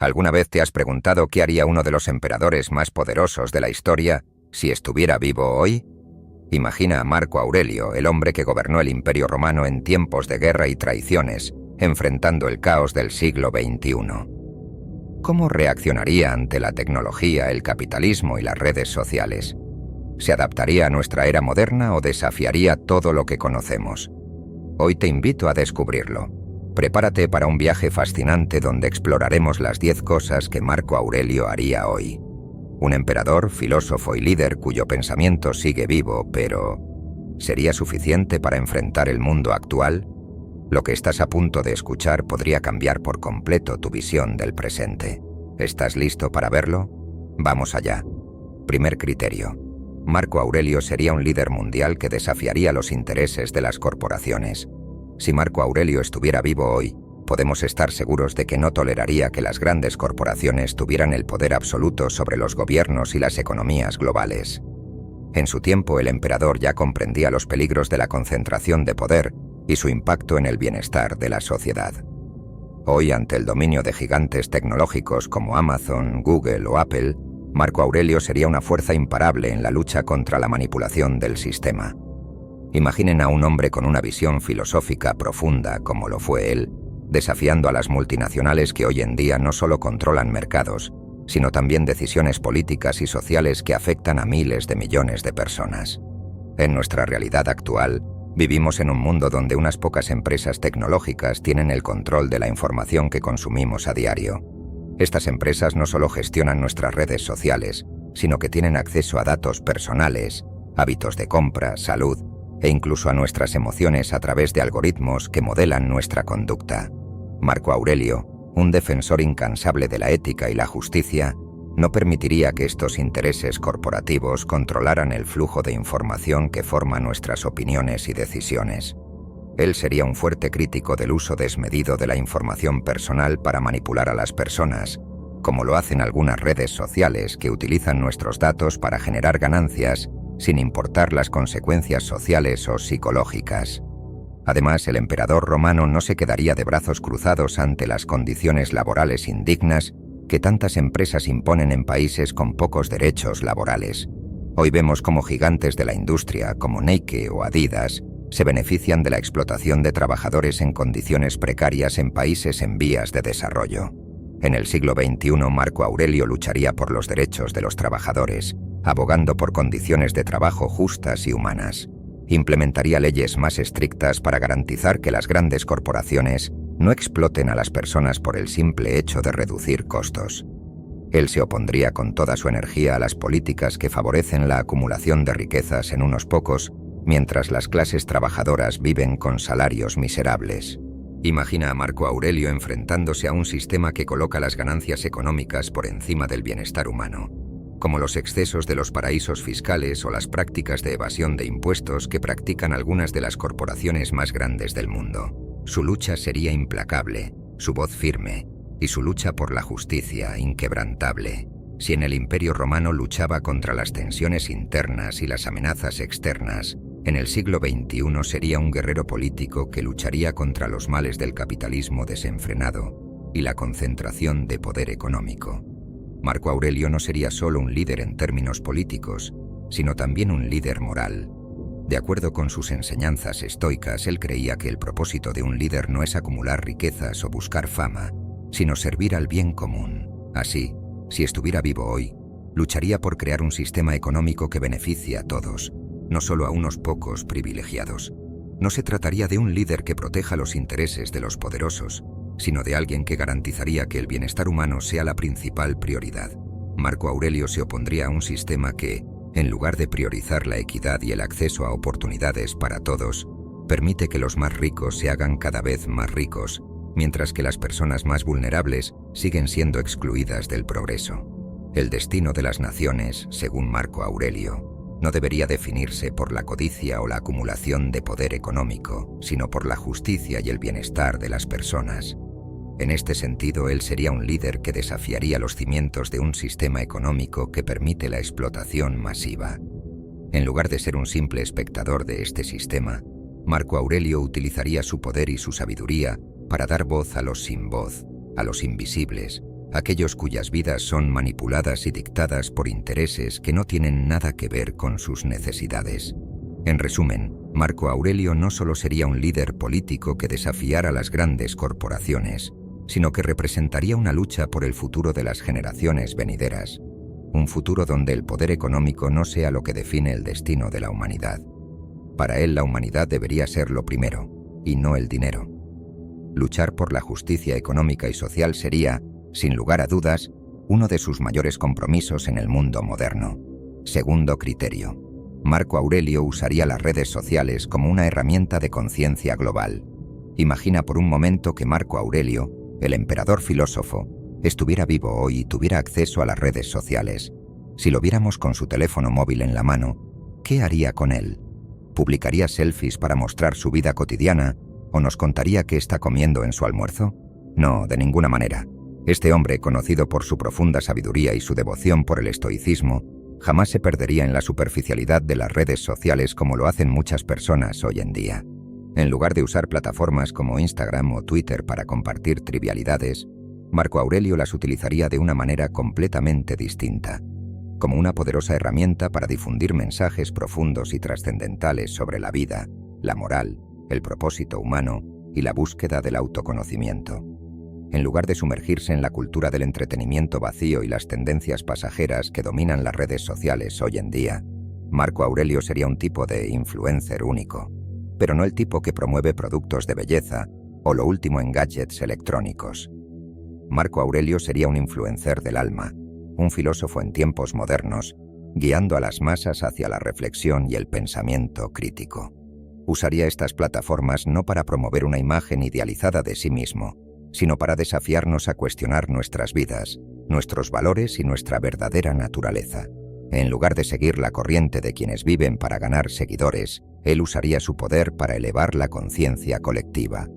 ¿Alguna vez te has preguntado qué haría uno de los emperadores más poderosos de la historia si estuviera vivo hoy? Imagina a Marco Aurelio, el hombre que gobernó el Imperio Romano en tiempos de guerra y traiciones, enfrentando el caos del siglo XXI. ¿Cómo reaccionaría ante la tecnología, el capitalismo y las redes sociales? ¿Se adaptaría a nuestra era moderna o desafiaría todo lo que conocemos? Hoy te invito a descubrirlo. Prepárate para un viaje fascinante donde exploraremos las 10 cosas que Marco Aurelio haría hoy. Un emperador, filósofo y líder cuyo pensamiento sigue vivo, pero ¿sería suficiente para enfrentar el mundo actual? Lo que estás a punto de escuchar podría cambiar por completo tu visión del presente. ¿Estás listo para verlo? Vamos allá. Primer criterio. Marco Aurelio sería un líder mundial que desafiaría los intereses de las corporaciones. Si Marco Aurelio estuviera vivo hoy, podemos estar seguros de que no toleraría que las grandes corporaciones tuvieran el poder absoluto sobre los gobiernos y las economías globales. En su tiempo, el emperador ya comprendía los peligros de la concentración de poder y su impacto en el bienestar de la sociedad. Hoy, ante el dominio de gigantes tecnológicos como Amazon, Google o Apple, Marco Aurelio sería una fuerza imparable en la lucha contra la manipulación del sistema. Imaginen a un hombre con una visión filosófica profunda, como lo fue él, desafiando a las multinacionales que hoy en día no solo controlan mercados, sino también decisiones políticas y sociales que afectan a miles de millones de personas. En nuestra realidad actual, vivimos en un mundo donde unas pocas empresas tecnológicas tienen el control de la información que consumimos a diario. Estas empresas no solo gestionan nuestras redes sociales, sino que tienen acceso a datos personales, hábitos de compra, salud e incluso a nuestras emociones a través de algoritmos que modelan nuestra conducta. Marco Aurelio, un defensor incansable de la ética y la justicia, no permitiría que estos intereses corporativos controlaran el flujo de información que forma nuestras opiniones y decisiones. Él sería un fuerte crítico del uso desmedido de la información personal para manipular a las personas, como lo hacen algunas redes sociales que utilizan nuestros datos para generar ganancias sin importar las consecuencias sociales o psicológicas. Además, el emperador romano no se quedaría de brazos cruzados ante las condiciones laborales indignas que tantas empresas imponen en países con pocos derechos laborales. Hoy vemos cómo gigantes de la industria como Nike o Adidas se benefician de la explotación de trabajadores en condiciones precarias en países en vías de desarrollo. En el siglo XXI, Marco Aurelio lucharía por los derechos de los trabajadores, abogando por condiciones de trabajo justas y humanas. Implementaría leyes más estrictas para garantizar que las grandes corporaciones no exploten a las personas por el simple hecho de reducir costos. Él se opondría con toda su energía a las políticas que favorecen la acumulación de riquezas en unos pocos, mientras las clases trabajadoras viven con salarios miserables. Imagina a Marco Aurelio enfrentándose a un sistema que coloca las ganancias económicas por encima del bienestar humano, como los excesos de los paraísos fiscales o las prácticas de evasión de impuestos que practican algunas de las corporaciones más grandes del mundo. Su lucha sería implacable, su voz firme, y su lucha por la justicia inquebrantable. Si en el Imperio Romano luchaba contra las tensiones internas y las amenazas externas, en el siglo XXI sería un guerrero político que lucharía contra los males del capitalismo desenfrenado y la concentración de poder económico. Marco Aurelio no sería solo un líder en términos políticos, sino también un líder moral. De acuerdo con sus enseñanzas estoicas, él creía que el propósito de un líder no es acumular riquezas o buscar fama, sino servir al bien común. Así, si estuviera vivo hoy, lucharía por crear un sistema económico que beneficie a todos, no solo a unos pocos privilegiados. No se trataría de un líder que proteja los intereses de los poderosos, sino de alguien que garantizaría que el bienestar humano sea la principal prioridad. Marco Aurelio se opondría a un sistema que, en lugar de priorizar la equidad y el acceso a oportunidades para todos, permite que los más ricos se hagan cada vez más ricos, mientras que las personas más vulnerables siguen siendo excluidas del progreso. El destino de las naciones, según Marco Aurelio, no debería definirse por la codicia o la acumulación de poder económico, sino por la justicia y el bienestar de las personas. En este sentido, él sería un líder que desafiaría los cimientos de un sistema económico que permite la explotación masiva. En lugar de ser un simple espectador de este sistema, Marco Aurelio utilizaría su poder y su sabiduría para dar voz a los sin voz, a los invisibles, aquellos cuyas vidas son manipuladas y dictadas por intereses que no tienen nada que ver con sus necesidades. En resumen, Marco Aurelio no solo sería un líder político que desafiara las grandes corporaciones, sino que representaría una lucha por el futuro de las generaciones venideras, un futuro donde el poder económico no sea lo que define el destino de la humanidad. Para él, la humanidad debería ser lo primero, y no el dinero. Luchar por la justicia económica y social sería, sin lugar a dudas, uno de sus mayores compromisos en el mundo moderno. Segundo criterio. Marco Aurelio usaría las redes sociales como una herramienta de conciencia global. Imagina por un momento que Marco Aurelio, el emperador filósofo, estuviera vivo hoy y tuviera acceso a las redes sociales. Si lo viéramos con su teléfono móvil en la mano, ¿qué haría con él? ¿Publicaría selfies para mostrar su vida cotidiana o nos contaría qué está comiendo en su almuerzo? No, de ninguna manera. Este hombre, conocido por su profunda sabiduría y su devoción por el estoicismo, jamás se perdería en la superficialidad de las redes sociales como lo hacen muchas personas hoy en día. En lugar de usar plataformas como Instagram o Twitter para compartir trivialidades, Marco Aurelio las utilizaría de una manera completamente distinta, como una poderosa herramienta para difundir mensajes profundos y trascendentales sobre la vida, la moral, el propósito humano y la búsqueda del autoconocimiento. En lugar de sumergirse en la cultura del entretenimiento vacío y las tendencias pasajeras que dominan las redes sociales hoy en día, Marco Aurelio sería un tipo de influencer único, pero no el tipo que promueve productos de belleza o lo último en gadgets electrónicos. Marco Aurelio sería un influencer del alma, un filósofo en tiempos modernos, guiando a las masas hacia la reflexión y el pensamiento crítico. Usaría estas plataformas no para promover una imagen idealizada de sí mismo, sino para desafiarnos a cuestionar nuestras vidas, nuestros valores y nuestra verdadera naturaleza. En lugar de seguir la corriente de quienes viven para ganar seguidores, él usaría su poder para elevar la conciencia colectiva.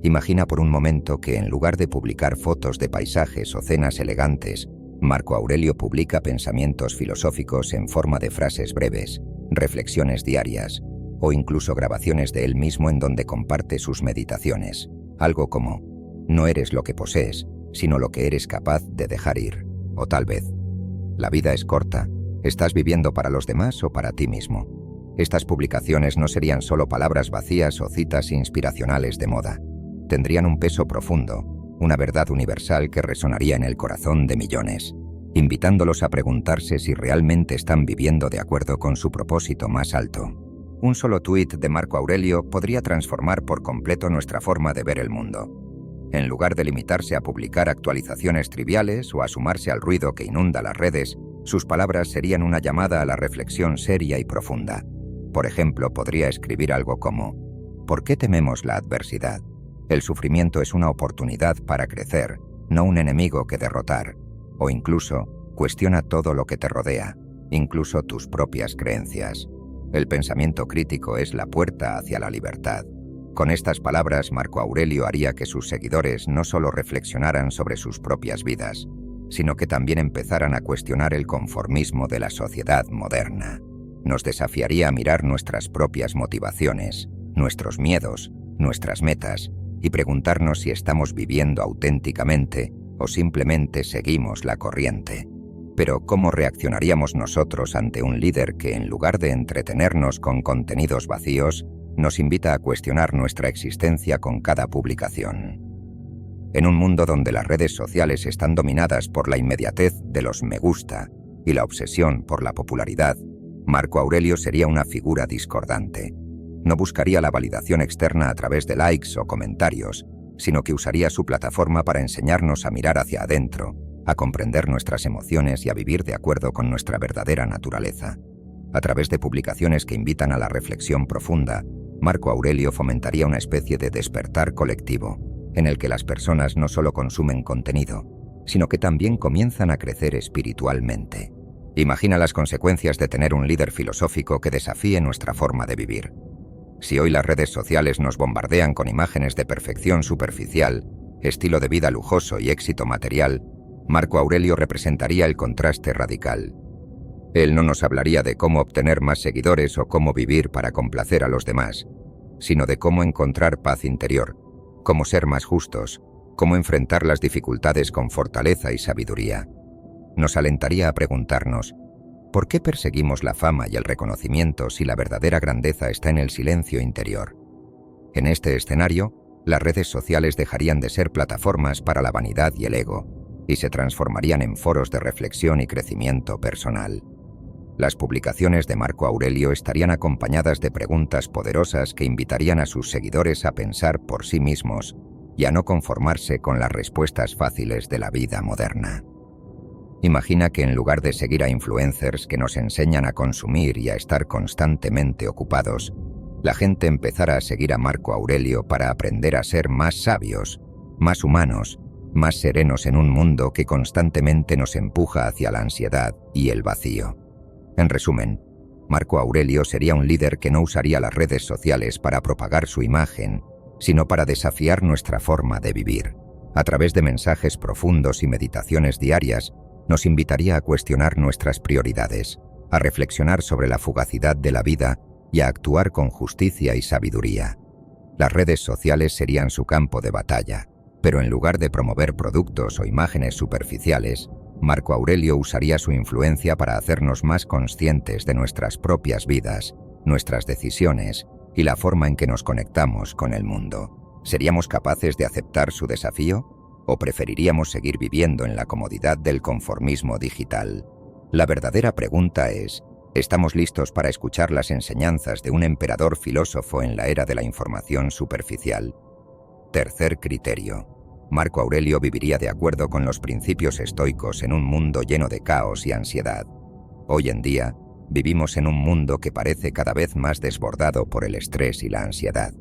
Imagina por un momento que en lugar de publicar fotos de paisajes o cenas elegantes, Marco Aurelio publica pensamientos filosóficos en forma de frases breves, reflexiones diarias, o incluso grabaciones de él mismo en donde comparte sus meditaciones. Algo como: no eres lo que posees, sino lo que eres capaz de dejar ir. O tal vez: la vida es corta, ¿estás viviendo para los demás o para ti mismo? Estas publicaciones no serían solo palabras vacías o citas inspiracionales de moda. Tendrían un peso profundo, una verdad universal que resonaría en el corazón de millones, invitándolos a preguntarse si realmente están viviendo de acuerdo con su propósito más alto. Un solo tuit de Marco Aurelio podría transformar por completo nuestra forma de ver el mundo. En lugar de limitarse a publicar actualizaciones triviales o a sumarse al ruido que inunda las redes, sus palabras serían una llamada a la reflexión seria y profunda. Por ejemplo, podría escribir algo como: ¿por qué tememos la adversidad? El sufrimiento es una oportunidad para crecer, no un enemigo que derrotar. O incluso: cuestiona todo lo que te rodea, incluso tus propias creencias. El pensamiento crítico es la puerta hacia la libertad. Con estas palabras, Marco Aurelio haría que sus seguidores no solo reflexionaran sobre sus propias vidas, sino que también empezaran a cuestionar el conformismo de la sociedad moderna. Nos desafiaría a mirar nuestras propias motivaciones, nuestros miedos, nuestras metas, y preguntarnos si estamos viviendo auténticamente o simplemente seguimos la corriente. Pero ¿cómo reaccionaríamos nosotros ante un líder que, en lugar de entretenernos con contenidos vacíos, nos invita a cuestionar nuestra existencia con cada publicación? En un mundo donde las redes sociales están dominadas por la inmediatez de los me gusta y la obsesión por la popularidad, Marco Aurelio sería una figura discordante. No buscaría la validación externa a través de likes o comentarios, sino que usaría su plataforma para enseñarnos a mirar hacia adentro, a comprender nuestras emociones y a vivir de acuerdo con nuestra verdadera naturaleza. A través de publicaciones que invitan a la reflexión profunda, Marco Aurelio fomentaría una especie de despertar colectivo, en el que las personas no solo consumen contenido, sino que también comienzan a crecer espiritualmente. Imagina las consecuencias de tener un líder filosófico que desafíe nuestra forma de vivir. Si hoy las redes sociales nos bombardean con imágenes de perfección superficial, estilo de vida lujoso y éxito material, Marco Aurelio representaría el contraste radical. Él no nos hablaría de cómo obtener más seguidores o cómo vivir para complacer a los demás, sino de cómo encontrar paz interior, cómo ser más justos, cómo enfrentar las dificultades con fortaleza y sabiduría. Nos alentaría a preguntarnos, ¿por qué perseguimos la fama y el reconocimiento si la verdadera grandeza está en el silencio interior? En este escenario, las redes sociales dejarían de ser plataformas para la vanidad y el ego, y se transformarían en foros de reflexión y crecimiento personal. Las publicaciones de Marco Aurelio estarían acompañadas de preguntas poderosas que invitarían a sus seguidores a pensar por sí mismos y a no conformarse con las respuestas fáciles de la vida moderna. Imagina que en lugar de seguir a influencers que nos enseñan a consumir y a estar constantemente ocupados, la gente empezara a seguir a Marco Aurelio para aprender a ser más sabios, más humanos, más serenos en un mundo que constantemente nos empuja hacia la ansiedad y el vacío. En resumen, Marco Aurelio sería un líder que no usaría las redes sociales para propagar su imagen, sino para desafiar nuestra forma de vivir. A través de mensajes profundos y meditaciones diarias, nos invitaría a cuestionar nuestras prioridades, a reflexionar sobre la fugacidad de la vida y a actuar con justicia y sabiduría. Las redes sociales serían su campo de batalla, pero en lugar de promover productos o imágenes superficiales, Marco Aurelio usaría su influencia para hacernos más conscientes de nuestras propias vidas, nuestras decisiones y la forma en que nos conectamos con el mundo. ¿Seríamos capaces de aceptar su desafío? ¿O preferiríamos seguir viviendo en la comodidad del conformismo digital? La verdadera pregunta es, ¿estamos listos para escuchar las enseñanzas de un emperador filósofo en la era de la información superficial? Tercer criterio. Marco Aurelio viviría de acuerdo con los principios estoicos en un mundo lleno de caos y ansiedad. Hoy en día, vivimos en un mundo que parece cada vez más desbordado por el estrés y la ansiedad.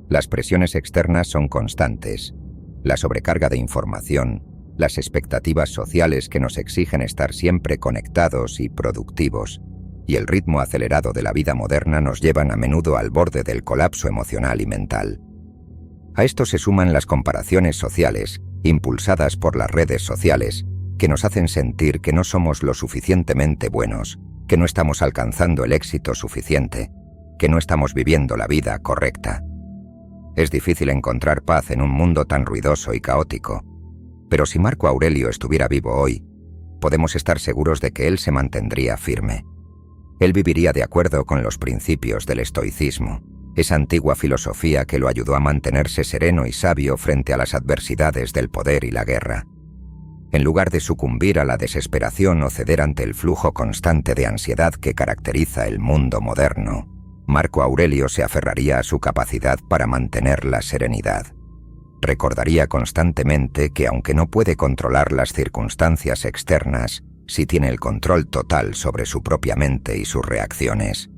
Las presiones externas son constantes. La sobrecarga de información, las expectativas sociales que nos exigen estar siempre conectados y productivos, y el ritmo acelerado de la vida moderna nos llevan a menudo al borde del colapso emocional y mental. A esto se suman las comparaciones sociales, impulsadas por las redes sociales, que nos hacen sentir que no somos lo suficientemente buenos, que no estamos alcanzando el éxito suficiente, que no estamos viviendo la vida correcta. Es difícil encontrar paz en un mundo tan ruidoso y caótico, pero si Marco Aurelio estuviera vivo hoy, podemos estar seguros de que él se mantendría firme. Él viviría de acuerdo con los principios del estoicismo, esa antigua filosofía que lo ayudó a mantenerse sereno y sabio frente a las adversidades del poder y la guerra. En lugar de sucumbir a la desesperación o ceder ante el flujo constante de ansiedad que caracteriza el mundo moderno, Marco Aurelio se aferraría a su capacidad para mantener la serenidad. Recordaría constantemente que aunque no puede controlar las circunstancias externas, sí tiene el control total sobre su propia mente y sus reacciones.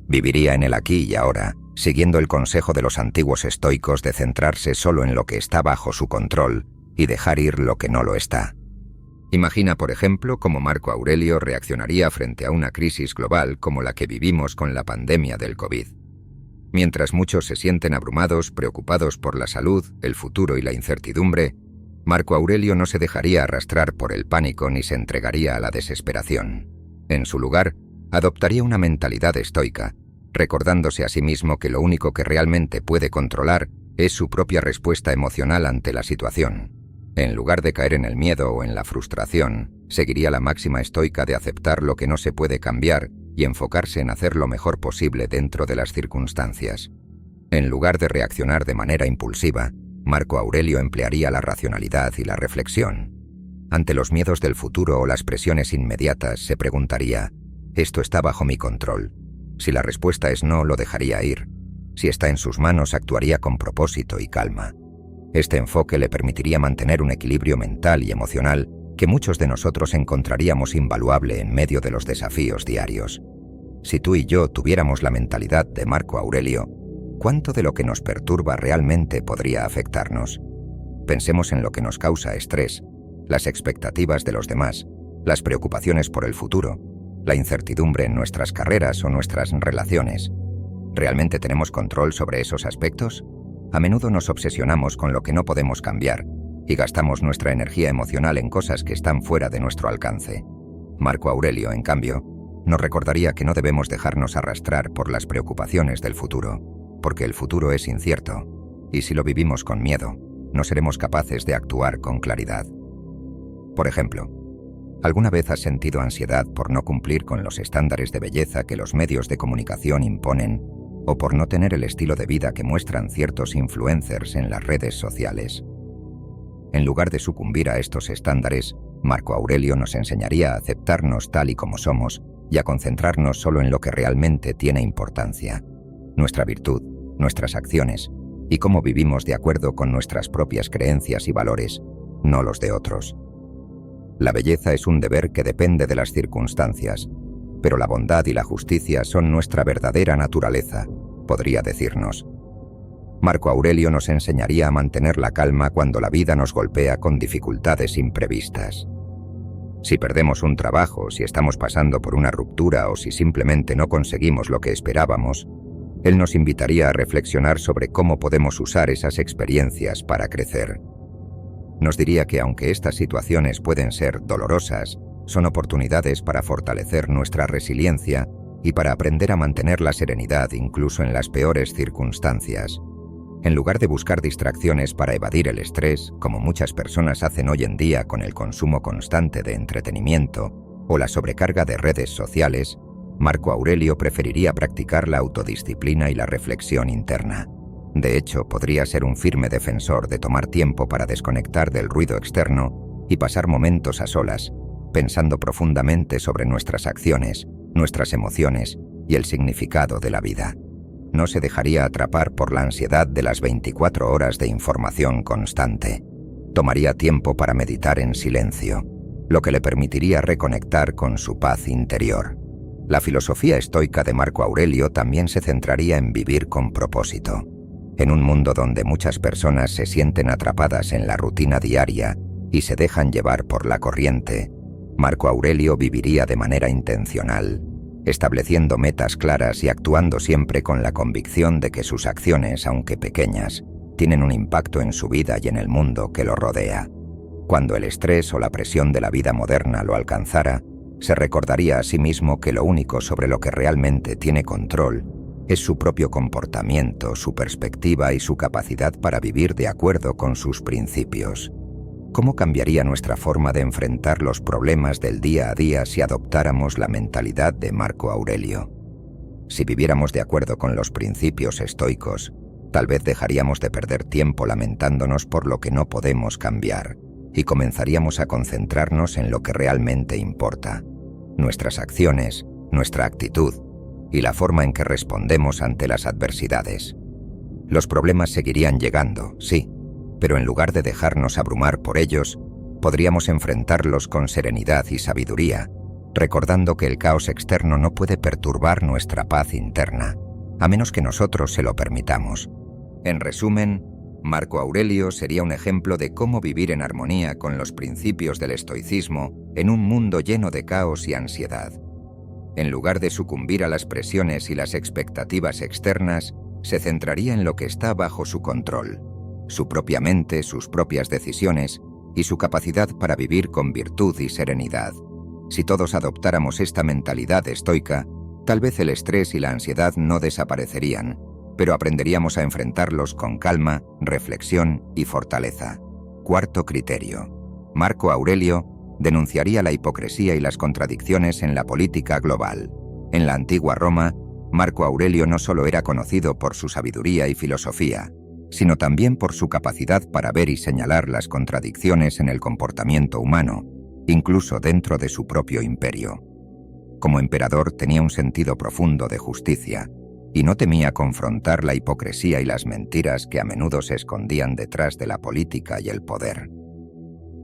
Viviría en el aquí y ahora, siguiendo el consejo de los antiguos estoicos de centrarse solo en lo que está bajo su control y dejar ir lo que no lo está. Imagina, por ejemplo, cómo Marco Aurelio reaccionaría frente a una crisis global como la que vivimos con la pandemia del COVID. Mientras muchos se sienten abrumados, preocupados por la salud, el futuro y la incertidumbre, Marco Aurelio no se dejaría arrastrar por el pánico ni se entregaría a la desesperación. En su lugar, adoptaría una mentalidad estoica, recordándose a sí mismo que lo único que realmente puede controlar es su propia respuesta emocional ante la situación. En lugar de caer en el miedo o en la frustración, seguiría la máxima estoica de aceptar lo que no se puede cambiar y enfocarse en hacer lo mejor posible dentro de las circunstancias. En lugar de reaccionar de manera impulsiva, Marco Aurelio emplearía la racionalidad y la reflexión. Ante los miedos del futuro o las presiones inmediatas, se preguntaría, ¿esto está bajo mi control? Si la respuesta es no, lo dejaría ir. Si está en sus manos, actuaría con propósito y calma. Este enfoque le permitiría mantener un equilibrio mental y emocional que muchos de nosotros encontraríamos invaluable en medio de los desafíos diarios. Si tú y yo tuviéramos la mentalidad de Marco Aurelio, ¿cuánto de lo que nos perturba realmente podría afectarnos? Pensemos en lo que nos causa estrés, las expectativas de los demás, las preocupaciones por el futuro, la incertidumbre en nuestras carreras o nuestras relaciones. ¿Realmente tenemos control sobre esos aspectos? A menudo nos obsesionamos con lo que no podemos cambiar y gastamos nuestra energía emocional en cosas que están fuera de nuestro alcance. Marco Aurelio, en cambio, nos recordaría que no debemos dejarnos arrastrar por las preocupaciones del futuro, porque el futuro es incierto, y si lo vivimos con miedo, no seremos capaces de actuar con claridad. Por ejemplo, ¿alguna vez has sentido ansiedad por no cumplir con los estándares de belleza que los medios de comunicación imponen o por no tener el estilo de vida que muestran ciertos influencers en las redes sociales? En lugar de sucumbir a estos estándares, Marco Aurelio nos enseñaría a aceptarnos tal y como somos y a concentrarnos solo en lo que realmente tiene importancia: nuestra virtud, nuestras acciones y cómo vivimos de acuerdo con nuestras propias creencias y valores, no los de otros. La belleza es un deber que depende de las circunstancias, pero la bondad y la justicia son nuestra verdadera naturaleza, podría decirnos. Marco Aurelio nos enseñaría a mantener la calma cuando la vida nos golpea con dificultades imprevistas. Si perdemos un trabajo, si estamos pasando por una ruptura o si simplemente no conseguimos lo que esperábamos, él nos invitaría a reflexionar sobre cómo podemos usar esas experiencias para crecer. Nos diría que aunque estas situaciones pueden ser dolorosas, son oportunidades para fortalecer nuestra resiliencia y para aprender a mantener la serenidad incluso en las peores circunstancias. En lugar de buscar distracciones para evadir el estrés, como muchas personas hacen hoy en día con el consumo constante de entretenimiento o la sobrecarga de redes sociales, Marco Aurelio preferiría practicar la autodisciplina y la reflexión interna. De hecho, podría ser un firme defensor de tomar tiempo para desconectar del ruido externo y pasar momentos a solas, pensando profundamente sobre nuestras acciones, nuestras emociones y el significado de la vida. No se dejaría atrapar por la ansiedad de las 24 horas de información constante. Tomaría tiempo para meditar en silencio, lo que le permitiría reconectar con su paz interior. La filosofía estoica de Marco Aurelio también se centraría en vivir con propósito. En un mundo donde muchas personas se sienten atrapadas en la rutina diaria y se dejan llevar por la corriente, Marco Aurelio viviría de manera intencional, estableciendo metas claras y actuando siempre con la convicción de que sus acciones, aunque pequeñas, tienen un impacto en su vida y en el mundo que lo rodea. Cuando el estrés o la presión de la vida moderna lo alcanzara, se recordaría a sí mismo que lo único sobre lo que realmente tiene control es su propio comportamiento, su perspectiva y su capacidad para vivir de acuerdo con sus principios. ¿Cómo cambiaría nuestra forma de enfrentar los problemas del día a día si adoptáramos la mentalidad de Marco Aurelio? Si viviéramos de acuerdo con los principios estoicos, tal vez dejaríamos de perder tiempo lamentándonos por lo que no podemos cambiar y comenzaríamos a concentrarnos en lo que realmente importa: nuestras acciones, nuestra actitud y la forma en que respondemos ante las adversidades. Los problemas seguirían llegando, sí, pero en lugar de dejarnos abrumar por ellos, podríamos enfrentarlos con serenidad y sabiduría, recordando que el caos externo no puede perturbar nuestra paz interna, a menos que nosotros se lo permitamos. En resumen, Marco Aurelio sería un ejemplo de cómo vivir en armonía con los principios del estoicismo en un mundo lleno de caos y ansiedad. En lugar de sucumbir a las presiones y las expectativas externas, se centraría en lo que está bajo su control: su propia mente, sus propias decisiones y su capacidad para vivir con virtud y serenidad. Si todos adoptáramos esta mentalidad estoica, tal vez el estrés y la ansiedad no desaparecerían, pero aprenderíamos a enfrentarlos con calma, reflexión y fortaleza. Cuarto criterio. Marco Aurelio denunciaría la hipocresía y las contradicciones en la política global. En la antigua Roma, Marco Aurelio no solo era conocido por su sabiduría y filosofía, sino también por su capacidad para ver y señalar las contradicciones en el comportamiento humano, incluso dentro de su propio imperio. Como emperador tenía un sentido profundo de justicia, y no temía confrontar la hipocresía y las mentiras que a menudo se escondían detrás de la política y el poder.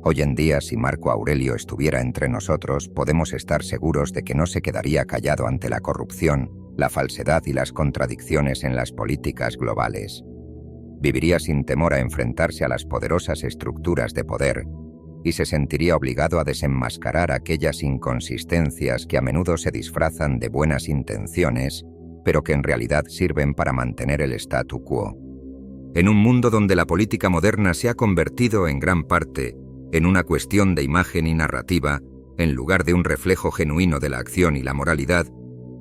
Hoy en día, si Marco Aurelio estuviera entre nosotros, podemos estar seguros de que no se quedaría callado ante la corrupción, la falsedad y las contradicciones en las políticas globales. Viviría sin temor a enfrentarse a las poderosas estructuras de poder y se sentiría obligado a desenmascarar aquellas inconsistencias que a menudo se disfrazan de buenas intenciones, pero que en realidad sirven para mantener el statu quo. En un mundo donde la política moderna se ha convertido en gran parte en una cuestión de imagen y narrativa, en lugar de un reflejo genuino de la acción y la moralidad,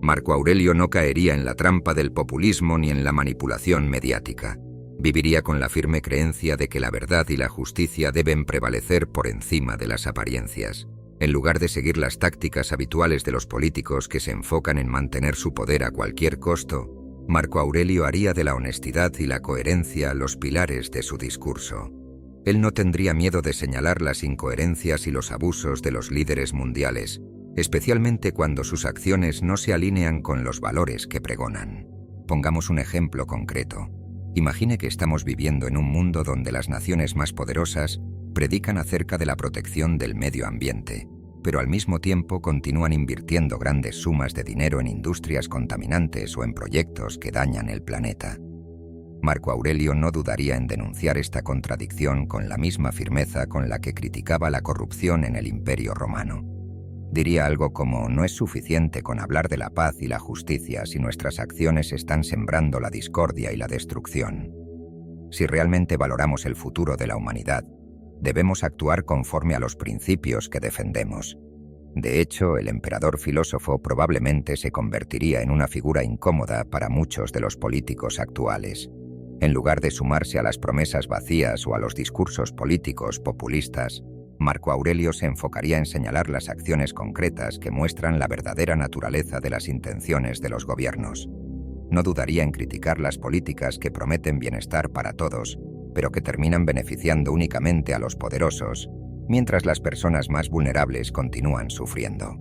Marco Aurelio no caería en la trampa del populismo ni en la manipulación mediática. Viviría con la firme creencia de que la verdad y la justicia deben prevalecer por encima de las apariencias. En lugar de seguir las tácticas habituales de los políticos que se enfocan en mantener su poder a cualquier costo, Marco Aurelio haría de la honestidad y la coherencia los pilares de su discurso. Él no tendría miedo de señalar las incoherencias y los abusos de los líderes mundiales, especialmente cuando sus acciones no se alinean con los valores que pregonan. Pongamos un ejemplo concreto. Imagine que estamos viviendo en un mundo donde las naciones más poderosas predican acerca de la protección del medio ambiente, pero al mismo tiempo continúan invirtiendo grandes sumas de dinero en industrias contaminantes o en proyectos que dañan el planeta. Marco Aurelio no dudaría en denunciar esta contradicción con la misma firmeza con la que criticaba la corrupción en el Imperio Romano. Diría algo como: no es suficiente con hablar de la paz y la justicia si nuestras acciones están sembrando la discordia y la destrucción. Si realmente valoramos el futuro de la humanidad, debemos actuar conforme a los principios que defendemos. De hecho, el emperador filósofo probablemente se convertiría en una figura incómoda para muchos de los políticos actuales. En lugar de sumarse a las promesas vacías o a los discursos políticos populistas, Marco Aurelio se enfocaría en señalar las acciones concretas que muestran la verdadera naturaleza de las intenciones de los gobiernos. No dudaría en criticar las políticas que prometen bienestar para todos, pero que terminan beneficiando únicamente a los poderosos, mientras las personas más vulnerables continúan sufriendo.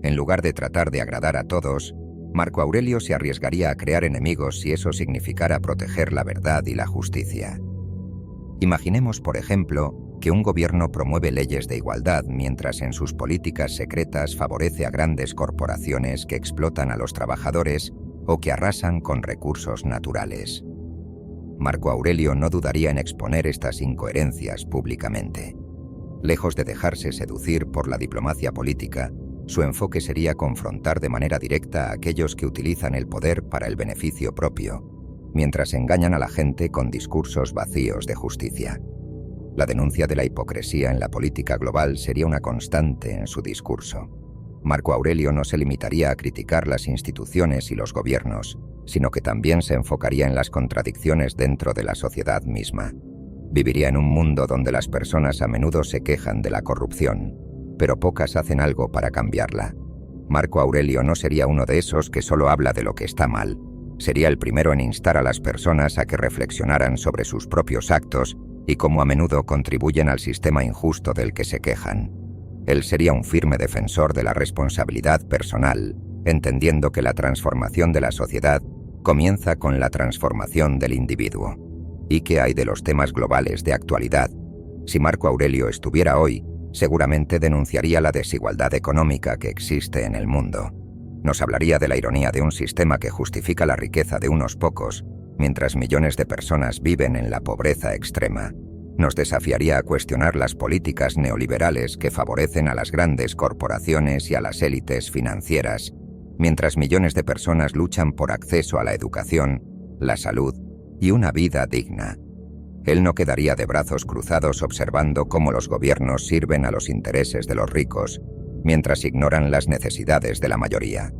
En lugar de tratar de agradar a todos, Marco Aurelio se arriesgaría a crear enemigos si eso significara proteger la verdad y la justicia. Imaginemos, por ejemplo, que un gobierno promueve leyes de igualdad mientras en sus políticas secretas favorece a grandes corporaciones que explotan a los trabajadores o que arrasan con recursos naturales. Marco Aurelio no dudaría en exponer estas incoherencias públicamente. Lejos de dejarse seducir por la diplomacia política, su enfoque sería confrontar de manera directa a aquellos que utilizan el poder para el beneficio propio, mientras engañan a la gente con discursos vacíos de justicia. La denuncia de la hipocresía en la política global sería una constante en su discurso. Marco Aurelio no se limitaría a criticar las instituciones y los gobiernos, sino que también se enfocaría en las contradicciones dentro de la sociedad misma. Viviría en un mundo donde las personas a menudo se quejan de la corrupción, pero pocas hacen algo para cambiarla. Marco Aurelio no sería uno de esos que solo habla de lo que está mal. Sería el primero en instar a las personas a que reflexionaran sobre sus propios actos y cómo a menudo contribuyen al sistema injusto del que se quejan. Él sería un firme defensor de la responsabilidad personal, entendiendo que la transformación de la sociedad comienza con la transformación del individuo. ¿Y qué hay de los temas globales de actualidad? Si Marco Aurelio estuviera hoy, seguramente denunciaría la desigualdad económica que existe en el mundo. Nos hablaría de la ironía de un sistema que justifica la riqueza de unos pocos, mientras millones de personas viven en la pobreza extrema. Nos desafiaría a cuestionar las políticas neoliberales que favorecen a las grandes corporaciones y a las élites financieras, mientras millones de personas luchan por acceso a la educación, la salud y una vida digna. Él no quedaría de brazos cruzados observando cómo los gobiernos sirven a los intereses de los ricos, mientras ignoran las necesidades de la mayoría.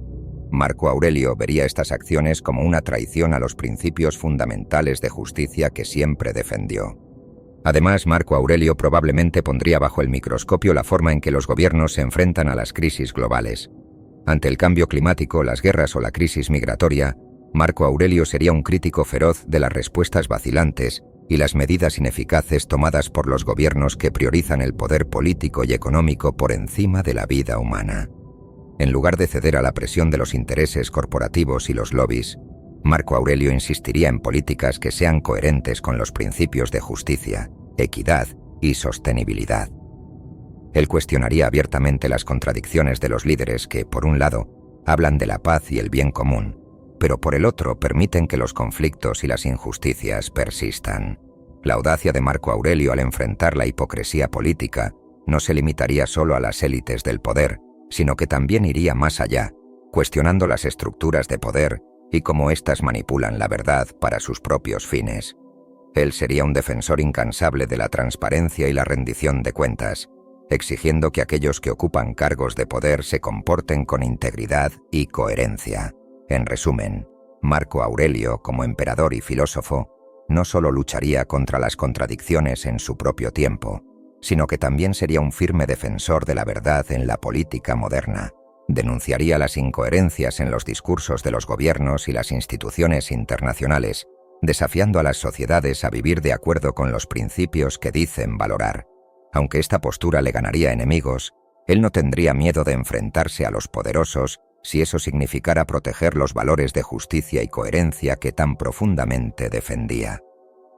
Marco Aurelio vería estas acciones como una traición a los principios fundamentales de justicia que siempre defendió. Además, Marco Aurelio probablemente pondría bajo el microscopio la forma en que los gobiernos se enfrentan a las crisis globales. Ante el cambio climático, las guerras o la crisis migratoria, Marco Aurelio sería un crítico feroz de las respuestas vacilantes y las medidas ineficaces tomadas por los gobiernos que priorizan el poder político y económico por encima de la vida humana. En lugar de ceder a la presión de los intereses corporativos y los lobbies, Marco Aurelio insistiría en políticas que sean coherentes con los principios de justicia, equidad y sostenibilidad. Él cuestionaría abiertamente las contradicciones de los líderes que, por un lado, hablan de la paz y el bien común, pero por el otro permiten que los conflictos y las injusticias persistan. La audacia de Marco Aurelio al enfrentar la hipocresía política no se limitaría solo a las élites del poder, sino que también iría más allá, cuestionando las estructuras de poder y cómo éstas manipulan la verdad para sus propios fines. Él sería un defensor incansable de la transparencia y la rendición de cuentas, exigiendo que aquellos que ocupan cargos de poder se comporten con integridad y coherencia. En resumen, Marco Aurelio, como emperador y filósofo, no solo lucharía contra las contradicciones en su propio tiempo, sino que también sería un firme defensor de la verdad en la política moderna. Denunciaría las incoherencias en los discursos de los gobiernos y las instituciones internacionales, desafiando a las sociedades a vivir de acuerdo con los principios que dicen valorar. Aunque esta postura le ganaría enemigos, él no tendría miedo de enfrentarse a los poderosos si eso significara proteger los valores de justicia y coherencia que tan profundamente defendía.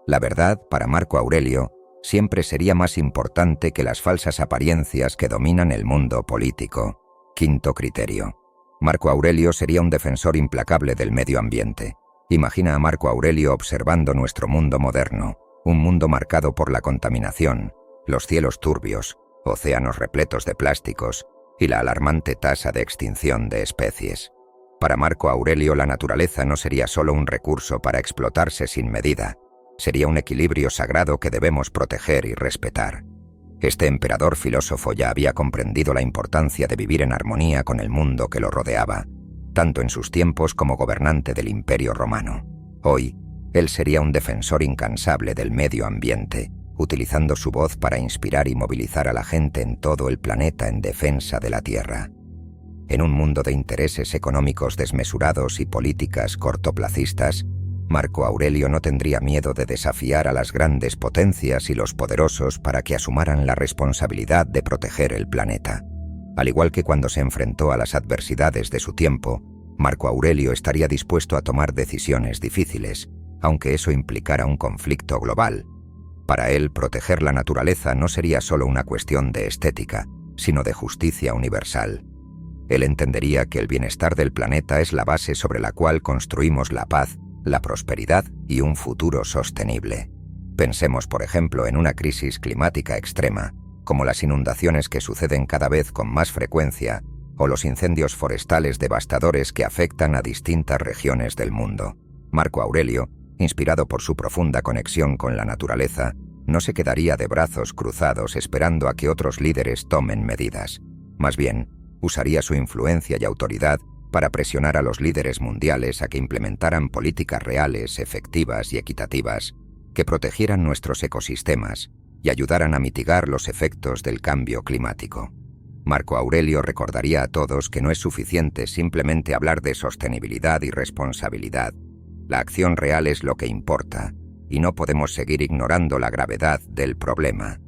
La verdad, para Marco Aurelio, siempre sería más importante que las falsas apariencias que dominan el mundo político. Quinto criterio. Marco Aurelio sería un defensor implacable del medio ambiente. Imagina a Marco Aurelio observando nuestro mundo moderno, un mundo marcado por la contaminación, los cielos turbios, océanos repletos de plásticos y la alarmante tasa de extinción de especies. Para Marco Aurelio, la naturaleza no sería solo un recurso para explotarse sin medida, sería un equilibrio sagrado que debemos proteger y respetar. Este emperador filósofo ya había comprendido la importancia de vivir en armonía con el mundo que lo rodeaba, tanto en sus tiempos como gobernante del Imperio Romano. Hoy, él sería un defensor incansable del medio ambiente, utilizando su voz para inspirar y movilizar a la gente en todo el planeta en defensa de la Tierra. En un mundo de intereses económicos desmesurados y políticas cortoplacistas, Marco Aurelio no tendría miedo de desafiar a las grandes potencias y los poderosos para que asumaran la responsabilidad de proteger el planeta. Al igual que cuando se enfrentó a las adversidades de su tiempo, Marco Aurelio estaría dispuesto a tomar decisiones difíciles, aunque eso implicara un conflicto global. Para él, proteger la naturaleza no sería solo una cuestión de estética, sino de justicia universal. Él entendería que el bienestar del planeta es la base sobre la cual construimos la paz, la prosperidad y un futuro sostenible. Pensemos, por ejemplo, en una crisis climática extrema, como las inundaciones que suceden cada vez con más frecuencia, o los incendios forestales devastadores que afectan a distintas regiones del mundo. Marco Aurelio, inspirado por su profunda conexión con la naturaleza, no se quedaría de brazos cruzados esperando a que otros líderes tomen medidas. Más bien, usaría su influencia y autoridad para presionar a los líderes mundiales a que implementaran políticas reales, efectivas y equitativas, que protegieran nuestros ecosistemas y ayudaran a mitigar los efectos del cambio climático. Marco Aurelio recordaría a todos que no es suficiente simplemente hablar de sostenibilidad y responsabilidad. La acción real es lo que importa, y no podemos seguir ignorando la gravedad del problema.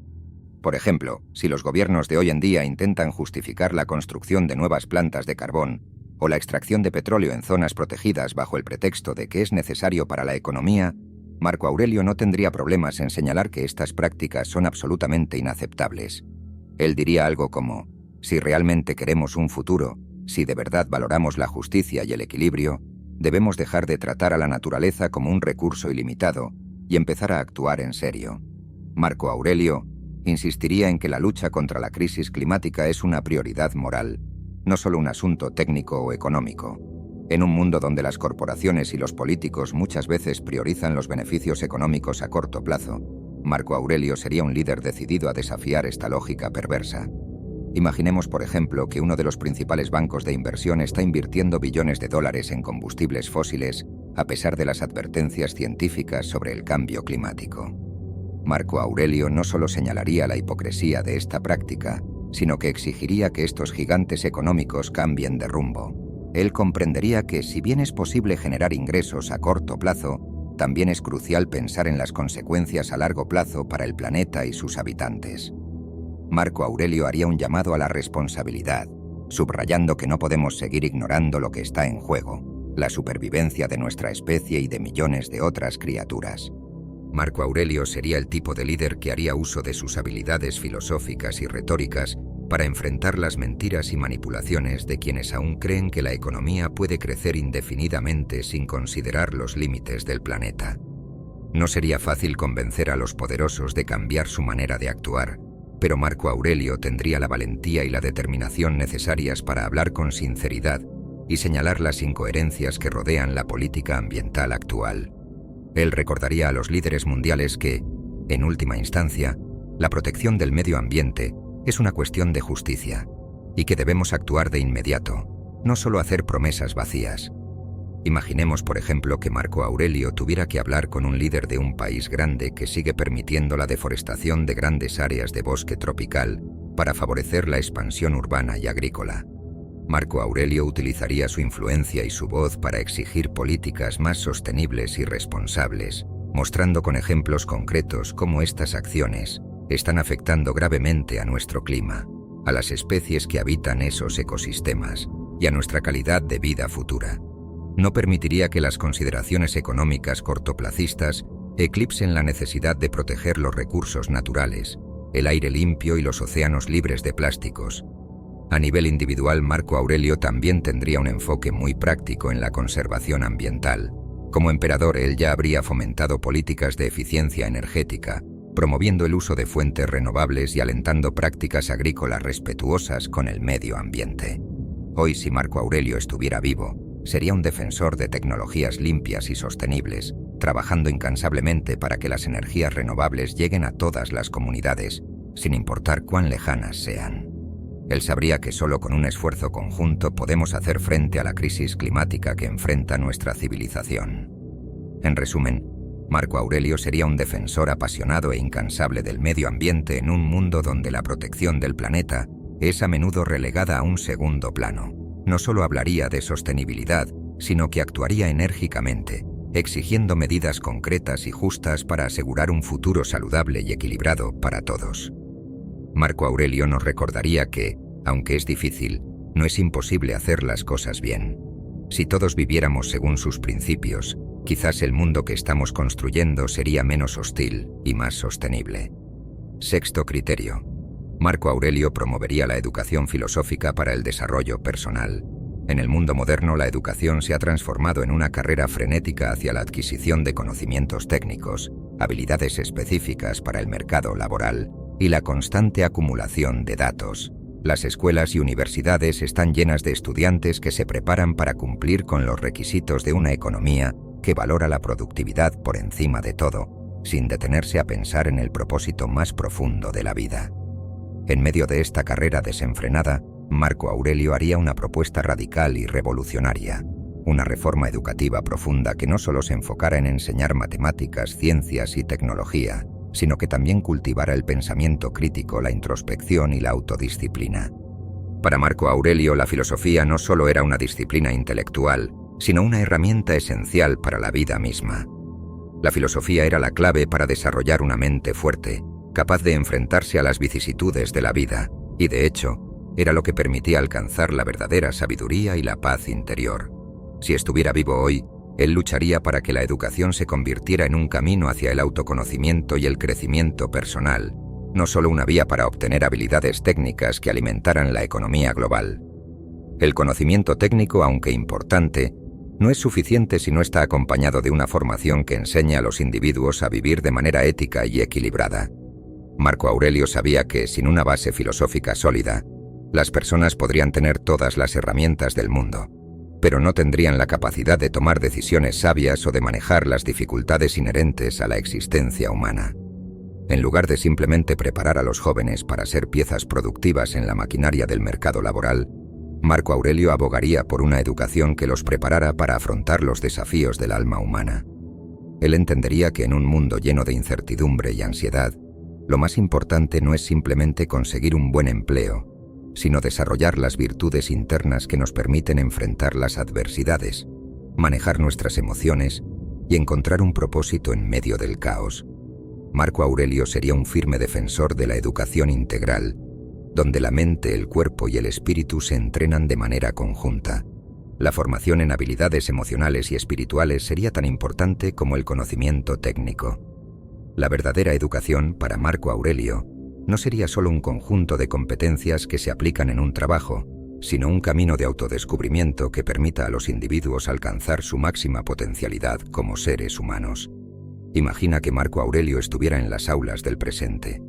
Por ejemplo, si los gobiernos de hoy en día intentan justificar la construcción de nuevas plantas de carbón o la extracción de petróleo en zonas protegidas bajo el pretexto de que es necesario para la economía, Marco Aurelio no tendría problemas en señalar que estas prácticas son absolutamente inaceptables. Él diría algo como: si realmente queremos un futuro, si de verdad valoramos la justicia y el equilibrio, debemos dejar de tratar a la naturaleza como un recurso ilimitado y empezar a actuar en serio. Marco Aurelio insistiría en que la lucha contra la crisis climática es una prioridad moral, no solo un asunto técnico o económico. En un mundo donde las corporaciones y los políticos muchas veces priorizan los beneficios económicos a corto plazo, Marco Aurelio sería un líder decidido a desafiar esta lógica perversa. Imaginemos, por ejemplo, que uno de los principales bancos de inversión está invirtiendo billones de dólares en combustibles fósiles a pesar de las advertencias científicas sobre el cambio climático. Marco Aurelio no solo señalaría la hipocresía de esta práctica, sino que exigiría que estos gigantes económicos cambien de rumbo. Él comprendería que, si bien es posible generar ingresos a corto plazo, también es crucial pensar en las consecuencias a largo plazo para el planeta y sus habitantes. Marco Aurelio haría un llamado a la responsabilidad, subrayando que no podemos seguir ignorando lo que está en juego, la supervivencia de nuestra especie y de millones de otras criaturas. Marco Aurelio sería el tipo de líder que haría uso de sus habilidades filosóficas y retóricas para enfrentar las mentiras y manipulaciones de quienes aún creen que la economía puede crecer indefinidamente sin considerar los límites del planeta. No sería fácil convencer a los poderosos de cambiar su manera de actuar, pero Marco Aurelio tendría la valentía y la determinación necesarias para hablar con sinceridad y señalar las incoherencias que rodean la política ambiental actual. Él recordaría a los líderes mundiales que, en última instancia, la protección del medio ambiente es una cuestión de justicia y que debemos actuar de inmediato, no solo hacer promesas vacías. Imaginemos, por ejemplo, que Marco Aurelio tuviera que hablar con un líder de un país grande que sigue permitiendo la deforestación de grandes áreas de bosque tropical para favorecer la expansión urbana y agrícola. Marco Aurelio utilizaría su influencia y su voz para exigir políticas más sostenibles y responsables, mostrando con ejemplos concretos cómo estas acciones están afectando gravemente a nuestro clima, a las especies que habitan esos ecosistemas y a nuestra calidad de vida futura. No permitiría que las consideraciones económicas cortoplacistas eclipsen la necesidad de proteger los recursos naturales, el aire limpio y los océanos libres de plásticos. A nivel individual, Marco Aurelio también tendría un enfoque muy práctico en la conservación ambiental. Como emperador, él ya habría fomentado políticas de eficiencia energética, promoviendo el uso de fuentes renovables y alentando prácticas agrícolas respetuosas con el medio ambiente. Hoy, si Marco Aurelio estuviera vivo, sería un defensor de tecnologías limpias y sostenibles, trabajando incansablemente para que las energías renovables lleguen a todas las comunidades, sin importar cuán lejanas sean. Él sabría que solo con un esfuerzo conjunto podemos hacer frente a la crisis climática que enfrenta nuestra civilización. En resumen, Marco Aurelio sería un defensor apasionado e incansable del medio ambiente en un mundo donde la protección del planeta es a menudo relegada a un segundo plano. No solo hablaría de sostenibilidad, sino que actuaría enérgicamente, exigiendo medidas concretas y justas para asegurar un futuro saludable y equilibrado para todos. Marco Aurelio nos recordaría que, aunque es difícil, no es imposible hacer las cosas bien. Si todos viviéramos según sus principios, quizás el mundo que estamos construyendo sería menos hostil y más sostenible. Sexto criterio. Marco Aurelio promovería la educación filosófica para el desarrollo personal. En el mundo moderno, la educación se ha transformado en una carrera frenética hacia la adquisición de conocimientos técnicos, habilidades específicas para el mercado laboral y la constante acumulación de datos. Las escuelas y universidades están llenas de estudiantes que se preparan para cumplir con los requisitos de una economía que valora la productividad por encima de todo, sin detenerse a pensar en el propósito más profundo de la vida. En medio de esta carrera desenfrenada, Marco Aurelio haría una propuesta radical y revolucionaria, una reforma educativa profunda que no solo se enfocara en enseñar matemáticas, ciencias y tecnología, sino que también cultivara el pensamiento crítico, la introspección y la autodisciplina. Para Marco Aurelio, la filosofía no solo era una disciplina intelectual, sino una herramienta esencial para la vida misma. La filosofía era la clave para desarrollar una mente fuerte, capaz de enfrentarse a las vicisitudes de la vida, y de hecho, era lo que permitía alcanzar la verdadera sabiduría y la paz interior. Si estuviera vivo hoy, él lucharía para que la educación se convirtiera en un camino hacia el autoconocimiento y el crecimiento personal, no solo una vía para obtener habilidades técnicas que alimentaran la economía global. El conocimiento técnico, aunque importante, no es suficiente si no está acompañado de una formación que enseñe a los individuos a vivir de manera ética y equilibrada. Marco Aurelio sabía que, sin una base filosófica sólida, las personas podrían tener todas las herramientas del mundo, pero no tendrían la capacidad de tomar decisiones sabias o de manejar las dificultades inherentes a la existencia humana. En lugar de simplemente preparar a los jóvenes para ser piezas productivas en la maquinaria del mercado laboral, Marco Aurelio abogaría por una educación que los preparara para afrontar los desafíos del alma humana. Él entendería que en un mundo lleno de incertidumbre y ansiedad, lo más importante no es simplemente conseguir un buen empleo, sino desarrollar las virtudes internas que nos permiten enfrentar las adversidades, manejar nuestras emociones y encontrar un propósito en medio del caos. Marco Aurelio sería un firme defensor de la educación integral, donde la mente, el cuerpo y el espíritu se entrenan de manera conjunta. La formación en habilidades emocionales y espirituales sería tan importante como el conocimiento técnico. La verdadera educación, para Marco Aurelio, no sería solo un conjunto de competencias que se aplican en un trabajo, sino un camino de autodescubrimiento que permita a los individuos alcanzar su máxima potencialidad como seres humanos. Imagina que Marco Aurelio estuviera en las aulas del presente.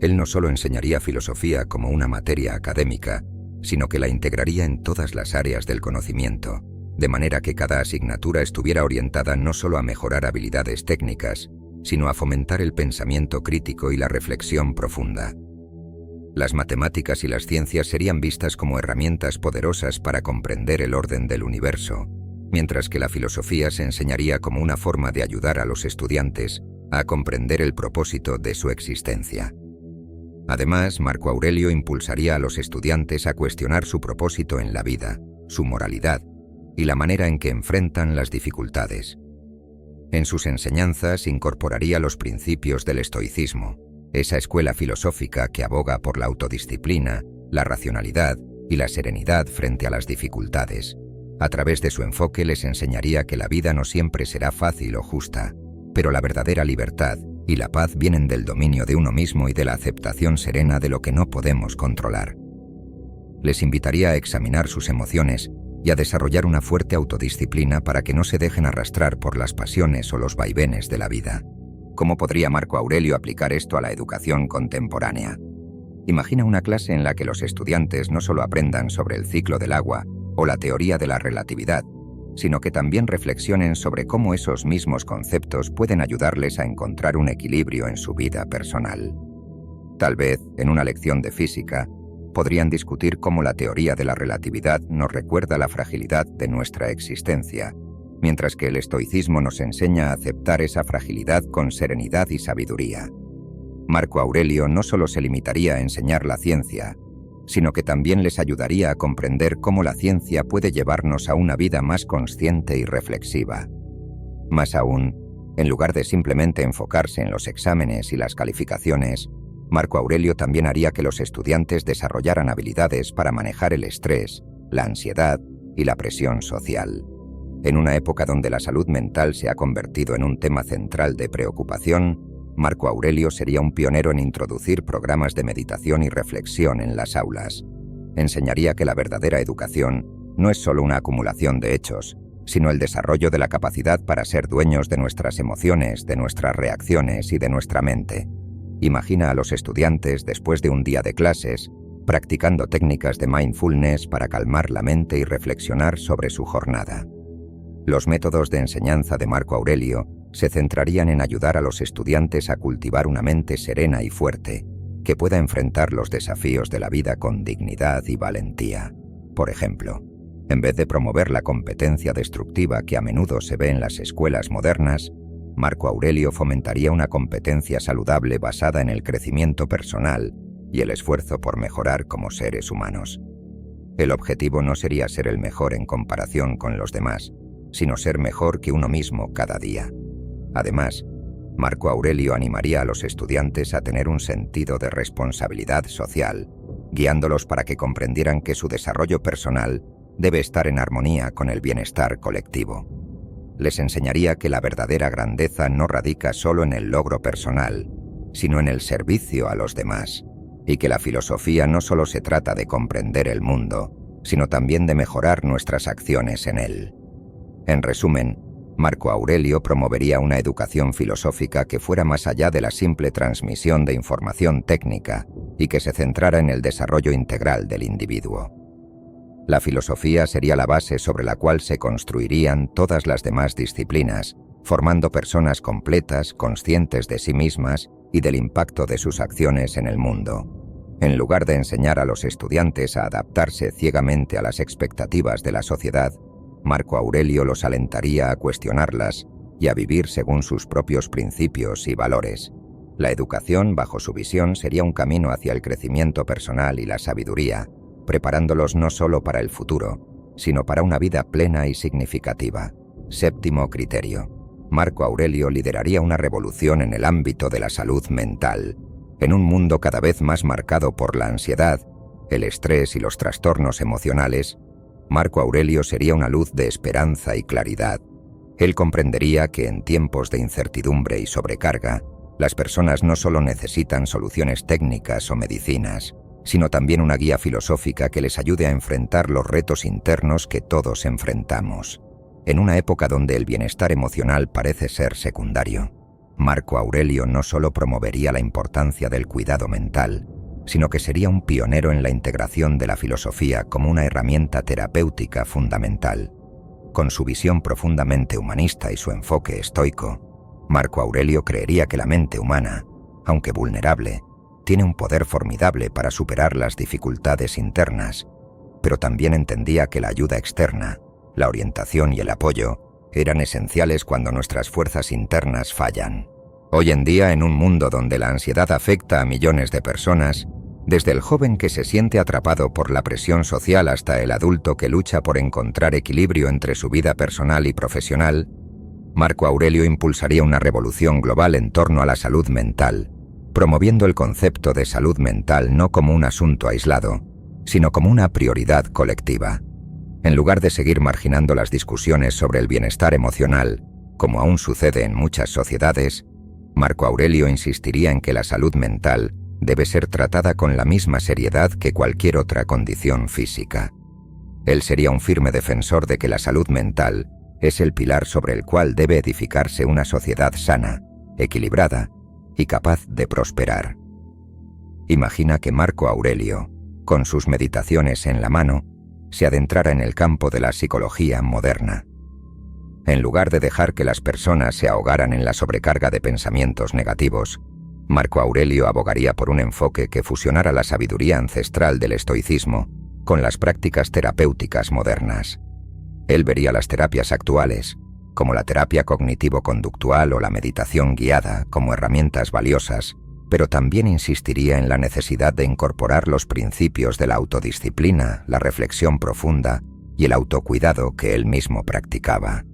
Él no solo enseñaría filosofía como una materia académica, sino que la integraría en todas las áreas del conocimiento, de manera que cada asignatura estuviera orientada no solo a mejorar habilidades técnicas, sino a fomentar el pensamiento crítico y la reflexión profunda. Las matemáticas y las ciencias serían vistas como herramientas poderosas para comprender el orden del universo, mientras que la filosofía se enseñaría como una forma de ayudar a los estudiantes a comprender el propósito de su existencia. Además, Marco Aurelio impulsaría a los estudiantes a cuestionar su propósito en la vida, su moralidad y la manera en que enfrentan las dificultades. En sus enseñanzas incorporaría los principios del estoicismo, esa escuela filosófica que aboga por la autodisciplina, la racionalidad y la serenidad frente a las dificultades. A través de su enfoque les enseñaría que la vida no siempre será fácil o justa, pero la verdadera libertad y la paz vienen del dominio de uno mismo y de la aceptación serena de lo que no podemos controlar. Les invitaría a examinar sus emociones y a desarrollar una fuerte autodisciplina para que no se dejen arrastrar por las pasiones o los vaivenes de la vida. ¿Cómo podría Marco Aurelio aplicar esto a la educación contemporánea? Imagina una clase en la que los estudiantes no solo aprendan sobre el ciclo del agua o la teoría de la relatividad, sino que también reflexionen sobre cómo esos mismos conceptos pueden ayudarles a encontrar un equilibrio en su vida personal. Tal vez, en una lección de física, podrían discutir cómo la teoría de la relatividad nos recuerda la fragilidad de nuestra existencia, mientras que el estoicismo nos enseña a aceptar esa fragilidad con serenidad y sabiduría. Marco Aurelio no solo se limitaría a enseñar la ciencia, sino que también les ayudaría a comprender cómo la ciencia puede llevarnos a una vida más consciente y reflexiva. Más aún, en lugar de simplemente enfocarse en los exámenes y las calificaciones, Marco Aurelio también haría que los estudiantes desarrollaran habilidades para manejar el estrés, la ansiedad y la presión social. En una época donde la salud mental se ha convertido en un tema central de preocupación, Marco Aurelio sería un pionero en introducir programas de meditación y reflexión en las aulas. Enseñaría que la verdadera educación no es solo una acumulación de hechos, sino el desarrollo de la capacidad para ser dueños de nuestras emociones, de nuestras reacciones y de nuestra mente. Imagina a los estudiantes, después de un día de clases, practicando técnicas de mindfulness para calmar la mente y reflexionar sobre su jornada. Los métodos de enseñanza de Marco Aurelio se centrarían en ayudar a los estudiantes a cultivar una mente serena y fuerte, que pueda enfrentar los desafíos de la vida con dignidad y valentía. Por ejemplo, en vez de promover la competencia destructiva que a menudo se ve en las escuelas modernas, Marco Aurelio fomentaría una competencia saludable basada en el crecimiento personal y el esfuerzo por mejorar como seres humanos. El objetivo no sería ser el mejor en comparación con los demás, sino ser mejor que uno mismo cada día. Además, Marco Aurelio animaría a los estudiantes a tener un sentido de responsabilidad social, guiándolos para que comprendieran que su desarrollo personal debe estar en armonía con el bienestar colectivo. Les enseñaría que la verdadera grandeza no radica solo en el logro personal, sino en el servicio a los demás, y que la filosofía no solo se trata de comprender el mundo, sino también de mejorar nuestras acciones en él. En resumen, Marco Aurelio promovería una educación filosófica que fuera más allá de la simple transmisión de información técnica y que se centrara en el desarrollo integral del individuo. La filosofía sería la base sobre la cual se construirían todas las demás disciplinas, formando personas completas, conscientes de sí mismas y del impacto de sus acciones en el mundo. En lugar de enseñar a los estudiantes a adaptarse ciegamente a las expectativas de la sociedad, Marco Aurelio los alentaría a cuestionarlas y a vivir según sus propios principios y valores. La educación, bajo su visión, sería un camino hacia el crecimiento personal y la sabiduría, preparándolos no solo para el futuro, sino para una vida plena y significativa. Séptimo criterio. Marco Aurelio lideraría una revolución en el ámbito de la salud mental. En un mundo cada vez más marcado por la ansiedad, el estrés y los trastornos emocionales, Marco Aurelio sería una luz de esperanza y claridad. Él comprendería que en tiempos de incertidumbre y sobrecarga, las personas no solo necesitan soluciones técnicas o medicinas, sino también una guía filosófica que les ayude a enfrentar los retos internos que todos enfrentamos. En una época donde el bienestar emocional parece ser secundario, Marco Aurelio no solo promovería la importancia del cuidado mental, sino que sería un pionero en la integración de la filosofía como una herramienta terapéutica fundamental. Con su visión profundamente humanista y su enfoque estoico, Marco Aurelio creería que la mente humana, aunque vulnerable, tiene un poder formidable para superar las dificultades internas, pero también entendía que la ayuda externa, la orientación y el apoyo eran esenciales cuando nuestras fuerzas internas fallan. Hoy en día, en un mundo donde la ansiedad afecta a millones de personas, desde el joven que se siente atrapado por la presión social hasta el adulto que lucha por encontrar equilibrio entre su vida personal y profesional, Marco Aurelio impulsaría una revolución global en torno a la salud mental, promoviendo el concepto de salud mental no como un asunto aislado, sino como una prioridad colectiva. En lugar de seguir marginando las discusiones sobre el bienestar emocional, como aún sucede en muchas sociedades, Marco Aurelio insistiría en que la salud mental debe ser tratada con la misma seriedad que cualquier otra condición física. Él sería un firme defensor de que la salud mental es el pilar sobre el cual debe edificarse una sociedad sana, equilibrada y capaz de prosperar. Imagina que Marco Aurelio, con sus meditaciones en la mano, se adentrara en el campo de la psicología moderna. En lugar de dejar que las personas se ahogaran en la sobrecarga de pensamientos negativos, Marco Aurelio abogaría por un enfoque que fusionara la sabiduría ancestral del estoicismo con las prácticas terapéuticas modernas. Él vería las terapias actuales, como la terapia cognitivo-conductual o la meditación guiada, como herramientas valiosas, pero también insistiría en la necesidad de incorporar los principios de la autodisciplina, la reflexión profunda y el autocuidado que él mismo practicaba.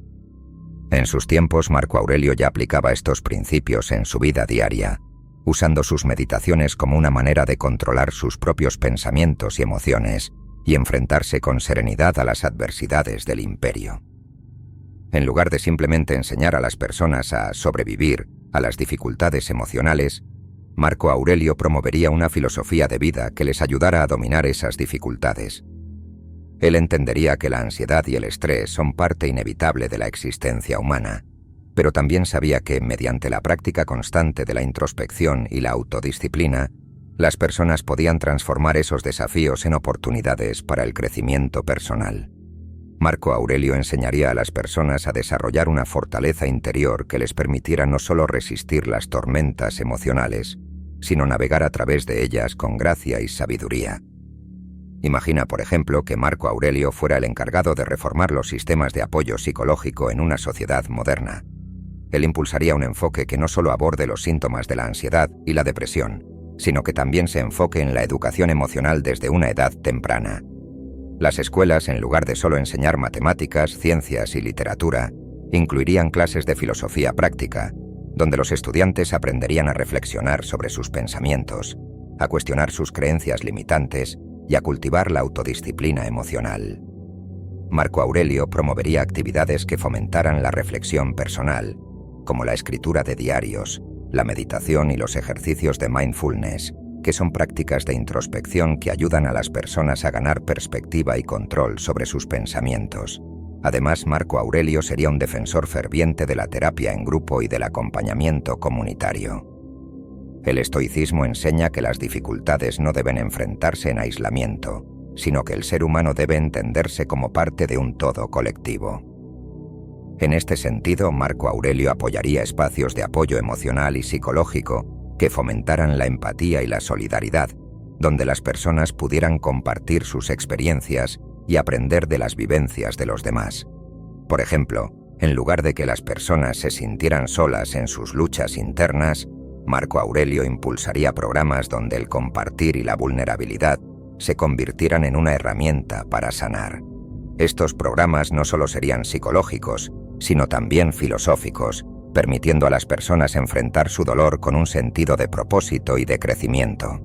En sus tiempos, Marco Aurelio ya aplicaba estos principios en su vida diaria, usando sus meditaciones como una manera de controlar sus propios pensamientos y emociones y enfrentarse con serenidad a las adversidades del imperio. En lugar de simplemente enseñar a las personas a sobrevivir a las dificultades emocionales, Marco Aurelio promovería una filosofía de vida que les ayudara a dominar esas dificultades. Él entendería que la ansiedad y el estrés son parte inevitable de la existencia humana, pero también sabía que, mediante la práctica constante de la introspección y la autodisciplina, las personas podían transformar esos desafíos en oportunidades para el crecimiento personal. Marco Aurelio enseñaría a las personas a desarrollar una fortaleza interior que les permitiera no solo resistir las tormentas emocionales, sino navegar a través de ellas con gracia y sabiduría. Imagina, por ejemplo, que Marco Aurelio fuera el encargado de reformar los sistemas de apoyo psicológico en una sociedad moderna. Él impulsaría un enfoque que no solo aborde los síntomas de la ansiedad y la depresión, sino que también se enfoque en la educación emocional desde una edad temprana. Las escuelas, en lugar de solo enseñar matemáticas, ciencias y literatura, incluirían clases de filosofía práctica, donde los estudiantes aprenderían a reflexionar sobre sus pensamientos, a cuestionar sus creencias limitantes y a cultivar la autodisciplina emocional. Marco Aurelio promovería actividades que fomentaran la reflexión personal, como la escritura de diarios, la meditación y los ejercicios de mindfulness, que son prácticas de introspección que ayudan a las personas a ganar perspectiva y control sobre sus pensamientos. Además, Marco Aurelio sería un defensor ferviente de la terapia en grupo y del acompañamiento comunitario. El estoicismo enseña que las dificultades no deben enfrentarse en aislamiento, sino que el ser humano debe entenderse como parte de un todo colectivo. En este sentido, Marco Aurelio apoyaría espacios de apoyo emocional y psicológico que fomentaran la empatía y la solidaridad, donde las personas pudieran compartir sus experiencias y aprender de las vivencias de los demás. Por ejemplo, en lugar de que las personas se sintieran solas en sus luchas internas, Marco Aurelio impulsaría programas donde el compartir y la vulnerabilidad se convirtieran en una herramienta para sanar. Estos programas no solo serían psicológicos, sino también filosóficos, permitiendo a las personas enfrentar su dolor con un sentido de propósito y de crecimiento.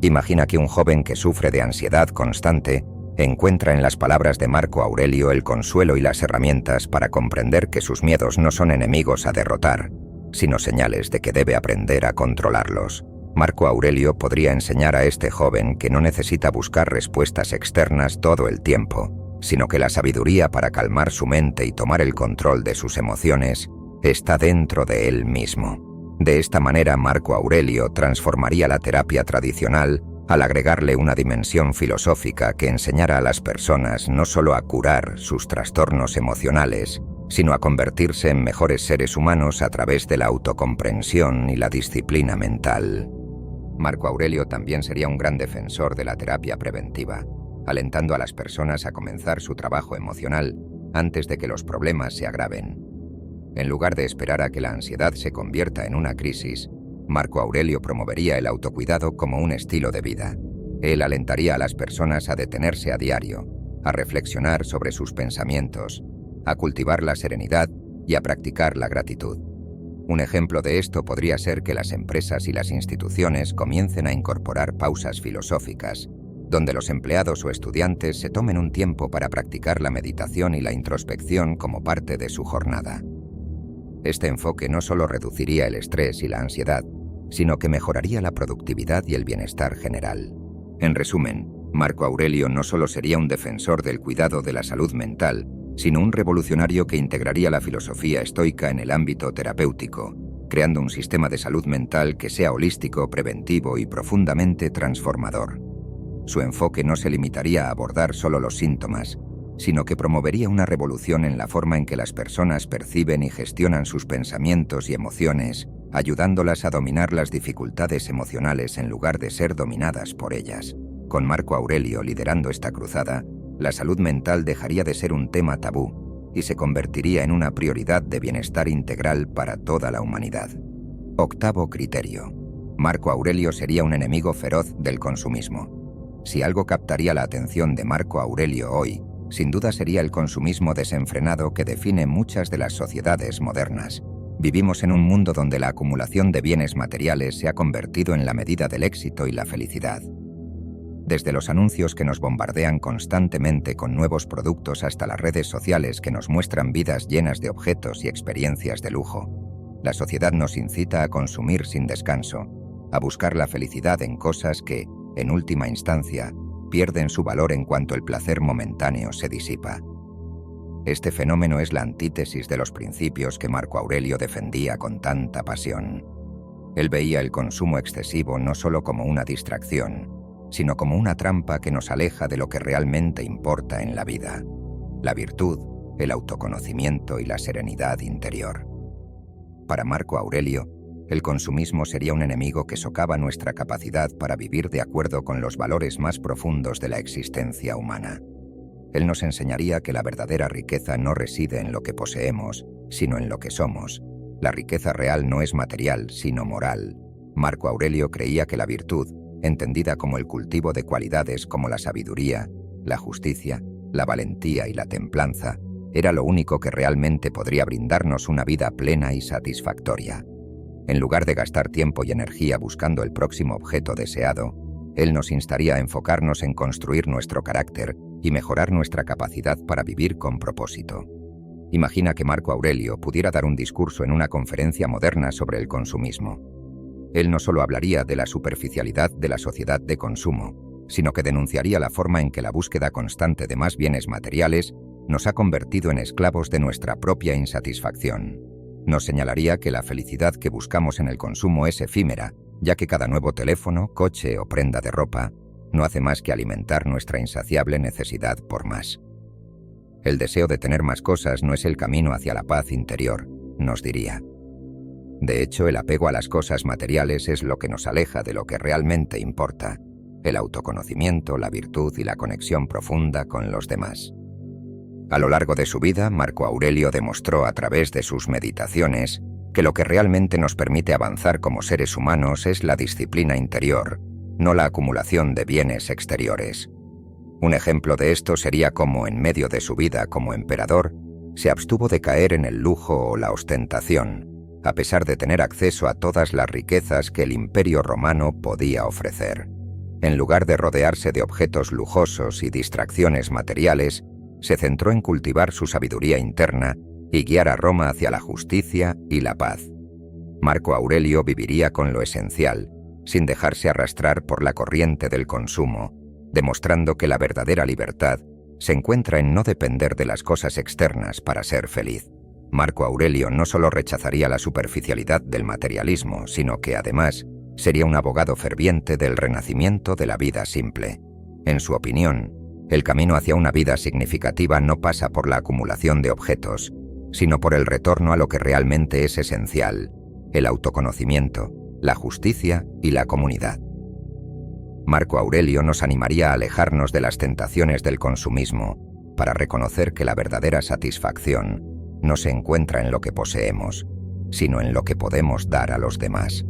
Imagina que un joven que sufre de ansiedad constante encuentra en las palabras de Marco Aurelio el consuelo y las herramientas para comprender que sus miedos no son enemigos a derrotar, sino señales de que debe aprender a controlarlos. Marco Aurelio podría enseñar a este joven que no necesita buscar respuestas externas todo el tiempo, sino que la sabiduría para calmar su mente y tomar el control de sus emociones está dentro de él mismo. De esta manera, Marco Aurelio transformaría la terapia tradicional al agregarle una dimensión filosófica que enseñara a las personas no solo a curar sus trastornos emocionales, sino a convertirse en mejores seres humanos a través de la autocomprensión y la disciplina mental. Marco Aurelio también sería un gran defensor de la terapia preventiva, alentando a las personas a comenzar su trabajo emocional antes de que los problemas se agraven. En lugar de esperar a que la ansiedad se convierta en una crisis, Marco Aurelio promovería el autocuidado como un estilo de vida. Él alentaría a las personas a detenerse a diario, a reflexionar sobre sus pensamientos, a cultivar la serenidad y a practicar la gratitud. Un ejemplo de esto podría ser que las empresas y las instituciones comiencen a incorporar pausas filosóficas, donde los empleados o estudiantes se tomen un tiempo para practicar la meditación y la introspección como parte de su jornada. Este enfoque no solo reduciría el estrés y la ansiedad, sino que mejoraría la productividad y el bienestar general. En resumen, Marco Aurelio no solo sería un defensor del cuidado de la salud mental, sino un revolucionario que integraría la filosofía estoica en el ámbito terapéutico, creando un sistema de salud mental que sea holístico, preventivo y profundamente transformador. Su enfoque no se limitaría a abordar solo los síntomas, sino que promovería una revolución en la forma en que las personas perciben y gestionan sus pensamientos y emociones, ayudándolas a dominar las dificultades emocionales en lugar de ser dominadas por ellas. Con Marco Aurelio liderando esta cruzada, la salud mental dejaría de ser un tema tabú y se convertiría en una prioridad de bienestar integral para toda la humanidad. Octavo criterio. Marco Aurelio sería un enemigo feroz del consumismo. Si algo captaría la atención de Marco Aurelio hoy, sin duda sería el consumismo desenfrenado que define muchas de las sociedades modernas. Vivimos en un mundo donde la acumulación de bienes materiales se ha convertido en la medida del éxito y la felicidad. Desde los anuncios que nos bombardean constantemente con nuevos productos hasta las redes sociales que nos muestran vidas llenas de objetos y experiencias de lujo, la sociedad nos incita a consumir sin descanso, a buscar la felicidad en cosas que, en última instancia, pierden su valor en cuanto el placer momentáneo se disipa. Este fenómeno es la antítesis de los principios que Marco Aurelio defendía con tanta pasión. Él veía el consumo excesivo no solo como una distracción, sino como una trampa que nos aleja de lo que realmente importa en la vida: la virtud, el autoconocimiento y la serenidad interior. Para Marco Aurelio, el consumismo sería un enemigo que socava nuestra capacidad para vivir de acuerdo con los valores más profundos de la existencia humana. Él nos enseñaría que la verdadera riqueza no reside en lo que poseemos, sino en lo que somos. La riqueza real no es material, sino moral. Marco Aurelio creía que la virtud, entendida como el cultivo de cualidades como la sabiduría, la justicia, la valentía y la templanza, era lo único que realmente podría brindarnos una vida plena y satisfactoria. En lugar de gastar tiempo y energía buscando el próximo objeto deseado, él nos instaría a enfocarnos en construir nuestro carácter y mejorar nuestra capacidad para vivir con propósito. Imagina que Marco Aurelio pudiera dar un discurso en una conferencia moderna sobre el consumismo. Él no solo hablaría de la superficialidad de la sociedad de consumo, sino que denunciaría la forma en que la búsqueda constante de más bienes materiales nos ha convertido en esclavos de nuestra propia insatisfacción. Nos señalaría que la felicidad que buscamos en el consumo es efímera, ya que cada nuevo teléfono, coche o prenda de ropa no hace más que alimentar nuestra insaciable necesidad por más. El deseo de tener más cosas no es el camino hacia la paz interior, nos diría. De hecho, el apego a las cosas materiales es lo que nos aleja de lo que realmente importa: el autoconocimiento, la virtud y la conexión profunda con los demás. A lo largo de su vida, Marco Aurelio demostró a través de sus meditaciones que lo que realmente nos permite avanzar como seres humanos es la disciplina interior, no la acumulación de bienes exteriores. Un ejemplo de esto sería cómo, en medio de su vida como emperador, se abstuvo de caer en el lujo o la ostentación, a pesar de tener acceso a todas las riquezas que el Imperio Romano podía ofrecer. En lugar de rodearse de objetos lujosos y distracciones materiales, se centró en cultivar su sabiduría interna y guiar a Roma hacia la justicia y la paz. Marco Aurelio viviría con lo esencial, sin dejarse arrastrar por la corriente del consumo, demostrando que la verdadera libertad se encuentra en no depender de las cosas externas para ser feliz. Marco Aurelio no solo rechazaría la superficialidad del materialismo, sino que además sería un abogado ferviente del renacimiento de la vida simple. En su opinión, el camino hacia una vida significativa no pasa por la acumulación de objetos, sino por el retorno a lo que realmente es esencial: el autoconocimiento, la justicia y la comunidad. Marco Aurelio nos animaría a alejarnos de las tentaciones del consumismo, para reconocer que la verdadera satisfacción no se encuentra en lo que poseemos, sino en lo que podemos dar a los demás.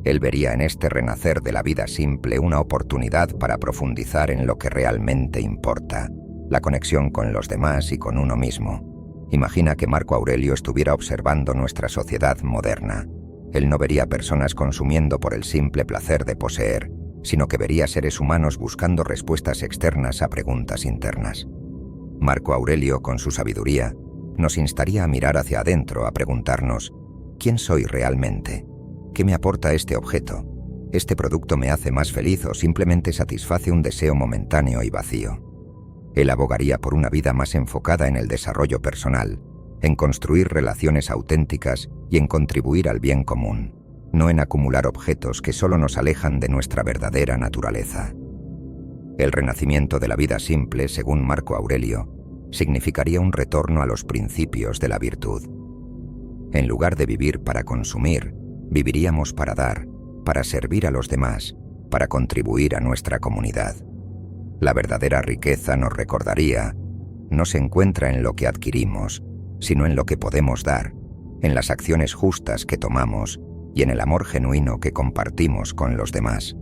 Él vería en este renacer de la vida simple una oportunidad para profundizar en lo que realmente importa, la conexión con los demás y con uno mismo. Imagina que Marco Aurelio estuviera observando nuestra sociedad moderna. Él no vería personas consumiendo por el simple placer de poseer, sino que vería seres humanos buscando respuestas externas a preguntas internas. Marco Aurelio, con su sabiduría, nos instaría a mirar hacia adentro, a preguntarnos: ¿quién soy realmente? ¿Qué me aporta este objeto? ¿Este producto me hace más feliz o simplemente satisface un deseo momentáneo y vacío? Él abogaría por una vida más enfocada en el desarrollo personal, en construir relaciones auténticas y en contribuir al bien común, no en acumular objetos que solo nos alejan de nuestra verdadera naturaleza. El renacimiento de la vida simple, según Marco Aurelio, significaría un retorno a los principios de la virtud. En lugar de vivir para consumir, viviríamos para dar, para servir a los demás, para contribuir a nuestra comunidad. La verdadera riqueza, nos recordaría, no se encuentra en lo que adquirimos, sino en lo que podemos dar, en las acciones justas que tomamos y en el amor genuino que compartimos con los demás.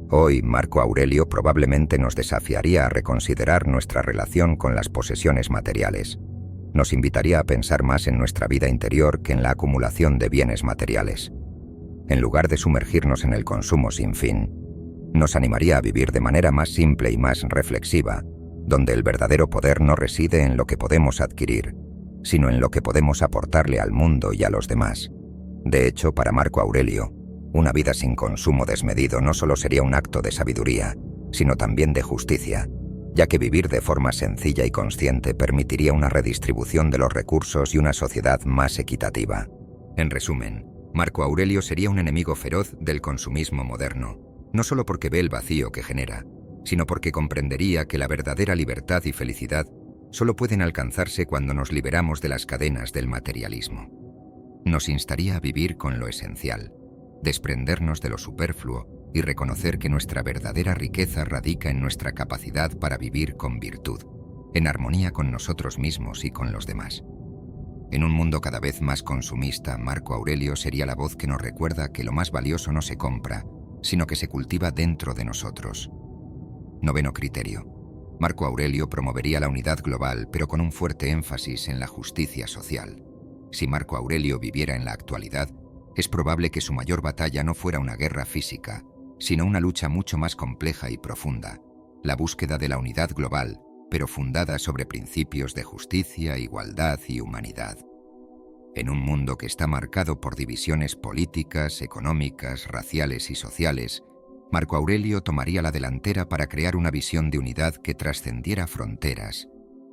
Hoy, Marco Aurelio probablemente nos desafiaría a reconsiderar nuestra relación con las posesiones materiales. Nos invitaría a pensar más en nuestra vida interior que en la acumulación de bienes materiales. En lugar de sumergirnos en el consumo sin fin, nos animaría a vivir de manera más simple y más reflexiva, donde el verdadero poder no reside en lo que podemos adquirir, sino en lo que podemos aportarle al mundo y a los demás. De hecho, para Marco Aurelio, una vida sin consumo desmedido no solo sería un acto de sabiduría, sino también de justicia, ya que vivir de forma sencilla y consciente permitiría una redistribución de los recursos y una sociedad más equitativa. En resumen, Marco Aurelio sería un enemigo feroz del consumismo moderno, no solo porque ve el vacío que genera, sino porque comprendería que la verdadera libertad y felicidad solo pueden alcanzarse cuando nos liberamos de las cadenas del materialismo. Nos instaría a vivir con lo esencial, desprendernos de lo superfluo y reconocer que nuestra verdadera riqueza radica en nuestra capacidad para vivir con virtud, en armonía con nosotros mismos y con los demás. En un mundo cada vez más consumista, Marco Aurelio sería la voz que nos recuerda que lo más valioso no se compra, sino que se cultiva dentro de nosotros. Noveno criterio. Marco Aurelio promovería la unidad global, pero con un fuerte énfasis en la justicia social. Si Marco Aurelio viviera en la actualidad, es probable que su mayor batalla no fuera una guerra física, sino una lucha mucho más compleja y profunda, la búsqueda de la unidad global, pero fundada sobre principios de justicia, igualdad y humanidad. En un mundo que está marcado por divisiones políticas, económicas, raciales y sociales, Marco Aurelio tomaría la delantera para crear una visión de unidad que trascendiera fronteras,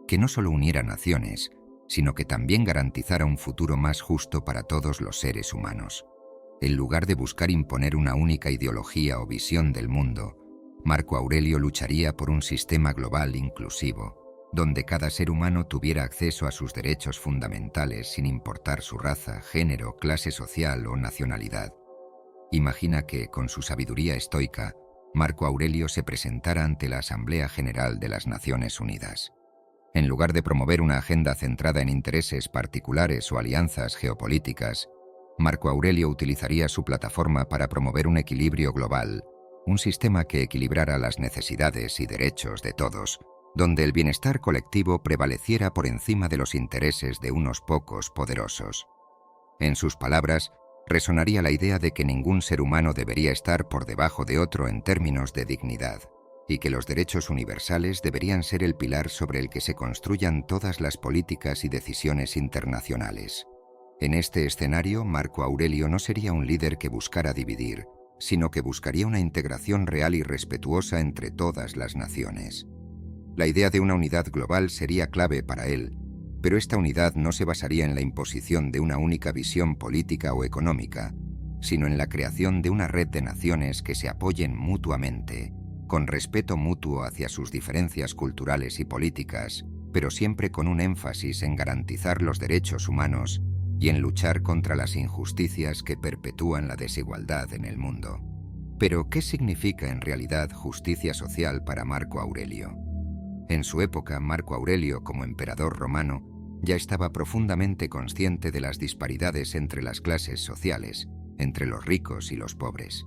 que no solo uniera naciones, sino que también garantizara un futuro más justo para todos los seres humanos. En lugar de buscar imponer una única ideología o visión del mundo, Marco Aurelio lucharía por un sistema global inclusivo, donde cada ser humano tuviera acceso a sus derechos fundamentales sin importar su raza, género, clase social o nacionalidad. Imagina que, con su sabiduría estoica, Marco Aurelio se presentara ante la Asamblea General de las Naciones Unidas. En lugar de promover una agenda centrada en intereses particulares o alianzas geopolíticas, Marco Aurelio utilizaría su plataforma para promover un equilibrio global, un sistema que equilibrara las necesidades y derechos de todos, donde el bienestar colectivo prevaleciera por encima de los intereses de unos pocos poderosos. En sus palabras, resonaría la idea de que ningún ser humano debería estar por debajo de otro en términos de dignidad, y que los derechos universales deberían ser el pilar sobre el que se construyan todas las políticas y decisiones internacionales. En este escenario, Marco Aurelio no sería un líder que buscara dividir, sino que buscaría una integración real y respetuosa entre todas las naciones. La idea de una unidad global sería clave para él, pero esta unidad no se basaría en la imposición de una única visión política o económica, sino en la creación de una red de naciones que se apoyen mutuamente, con respeto mutuo hacia sus diferencias culturales y políticas, pero siempre con un énfasis en garantizar los derechos humanos y en luchar contra las injusticias que perpetúan la desigualdad en el mundo. Pero, ¿qué significa en realidad justicia social para Marco Aurelio? En su época, Marco Aurelio, como emperador romano, ya estaba profundamente consciente de las disparidades entre las clases sociales, entre los ricos y los pobres.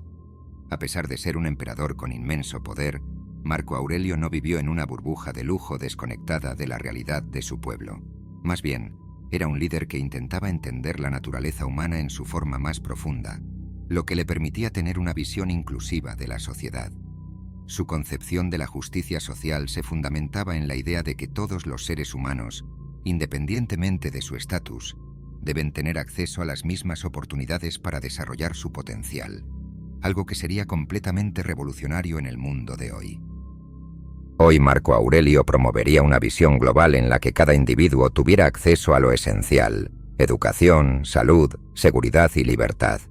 A pesar de ser un emperador con inmenso poder, Marco Aurelio no vivió en una burbuja de lujo desconectada de la realidad de su pueblo. Más bien, era un líder que intentaba entender la naturaleza humana en su forma más profunda, lo que le permitía tener una visión inclusiva de la sociedad. Su concepción de la justicia social se fundamentaba en la idea de que todos los seres humanos, independientemente de su estatus, deben tener acceso a las mismas oportunidades para desarrollar su potencial, algo que sería completamente revolucionario en el mundo de hoy. Hoy Marco Aurelio promovería una visión global en la que cada individuo tuviera acceso a lo esencial: educación, salud, seguridad y libertad.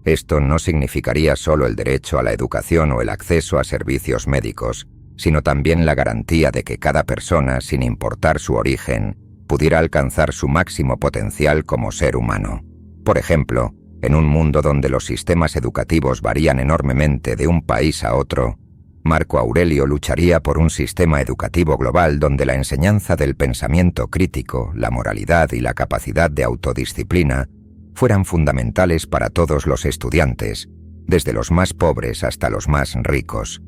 Esto no significaría solo el derecho a la educación o el acceso a servicios médicos, sino también la garantía de que cada persona, sin importar su origen, pudiera alcanzar su máximo potencial como ser humano. Por ejemplo, en un mundo donde los sistemas educativos varían enormemente de un país a otro, Marco Aurelio lucharía por un sistema educativo global donde la enseñanza del pensamiento crítico, la moralidad y la capacidad de autodisciplina fueran fundamentales para todos los estudiantes, desde los más pobres hasta los más ricos.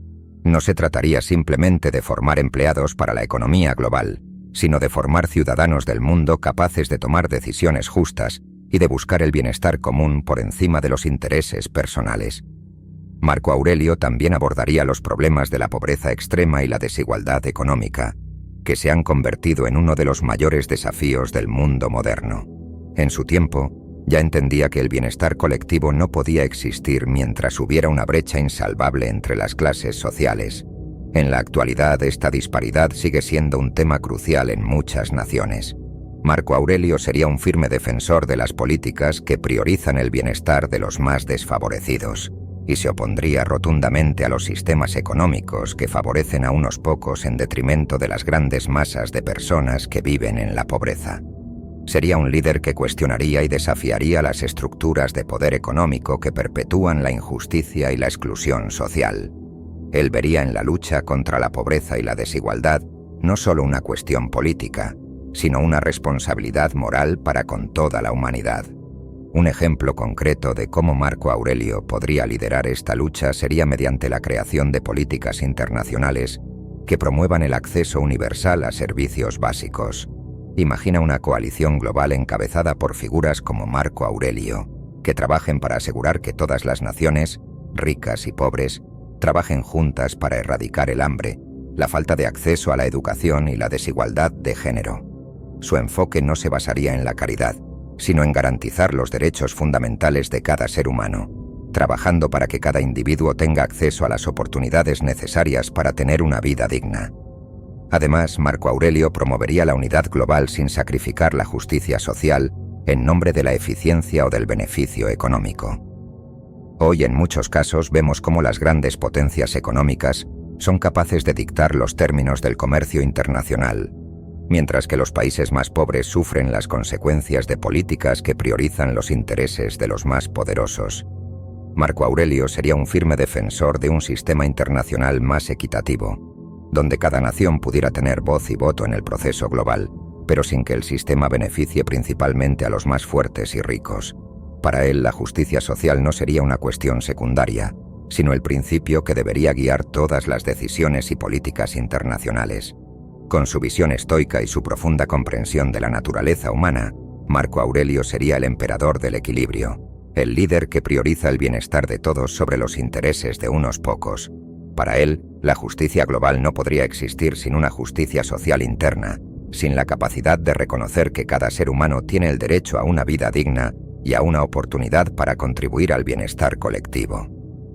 No se trataría simplemente de formar empleados para la economía global, sino de formar ciudadanos del mundo capaces de tomar decisiones justas y de buscar el bienestar común por encima de los intereses personales. Marco Aurelio también abordaría los problemas de la pobreza extrema y la desigualdad económica, que se han convertido en uno de los mayores desafíos del mundo moderno. En su tiempo, ya entendía que el bienestar colectivo no podía existir mientras hubiera una brecha insalvable entre las clases sociales. En la actualidad, esta disparidad sigue siendo un tema crucial en muchas naciones. Marco Aurelio sería un firme defensor de las políticas que priorizan el bienestar de los más desfavorecidos, y se opondría rotundamente a los sistemas económicos que favorecen a unos pocos en detrimento de las grandes masas de personas que viven en la pobreza. Sería un líder que cuestionaría y desafiaría las estructuras de poder económico que perpetúan la injusticia y la exclusión social. Él vería en la lucha contra la pobreza y la desigualdad no solo una cuestión política, sino una responsabilidad moral para con toda la humanidad. Un ejemplo concreto de cómo Marco Aurelio podría liderar esta lucha sería mediante la creación de políticas internacionales que promuevan el acceso universal a servicios básicos. Imagina una coalición global encabezada por figuras como Marco Aurelio, que trabajen para asegurar que todas las naciones, ricas y pobres, trabajen juntas para erradicar el hambre, la falta de acceso a la educación y la desigualdad de género. Su enfoque no se basaría en la caridad, sino en garantizar los derechos fundamentales de cada ser humano, trabajando para que cada individuo tenga acceso a las oportunidades necesarias para tener una vida digna. Además, Marco Aurelio promovería la unidad global sin sacrificar la justicia social en nombre de la eficiencia o del beneficio económico. Hoy, en muchos casos, vemos cómo las grandes potencias económicas son capaces de dictar los términos del comercio internacional, mientras que los países más pobres sufren las consecuencias de políticas que priorizan los intereses de los más poderosos. Marco Aurelio sería un firme defensor de un sistema internacional más equitativo, donde cada nación pudiera tener voz y voto en el proceso global, pero sin que el sistema beneficie principalmente a los más fuertes y ricos. Para él, la justicia social no sería una cuestión secundaria, sino el principio que debería guiar todas las decisiones y políticas internacionales. Con su visión estoica y su profunda comprensión de la naturaleza humana, Marco Aurelio sería el emperador del equilibrio, el líder que prioriza el bienestar de todos sobre los intereses de unos pocos. Para él, la justicia global no podría existir sin una justicia social interna, sin la capacidad de reconocer que cada ser humano tiene el derecho a una vida digna y a una oportunidad para contribuir al bienestar colectivo.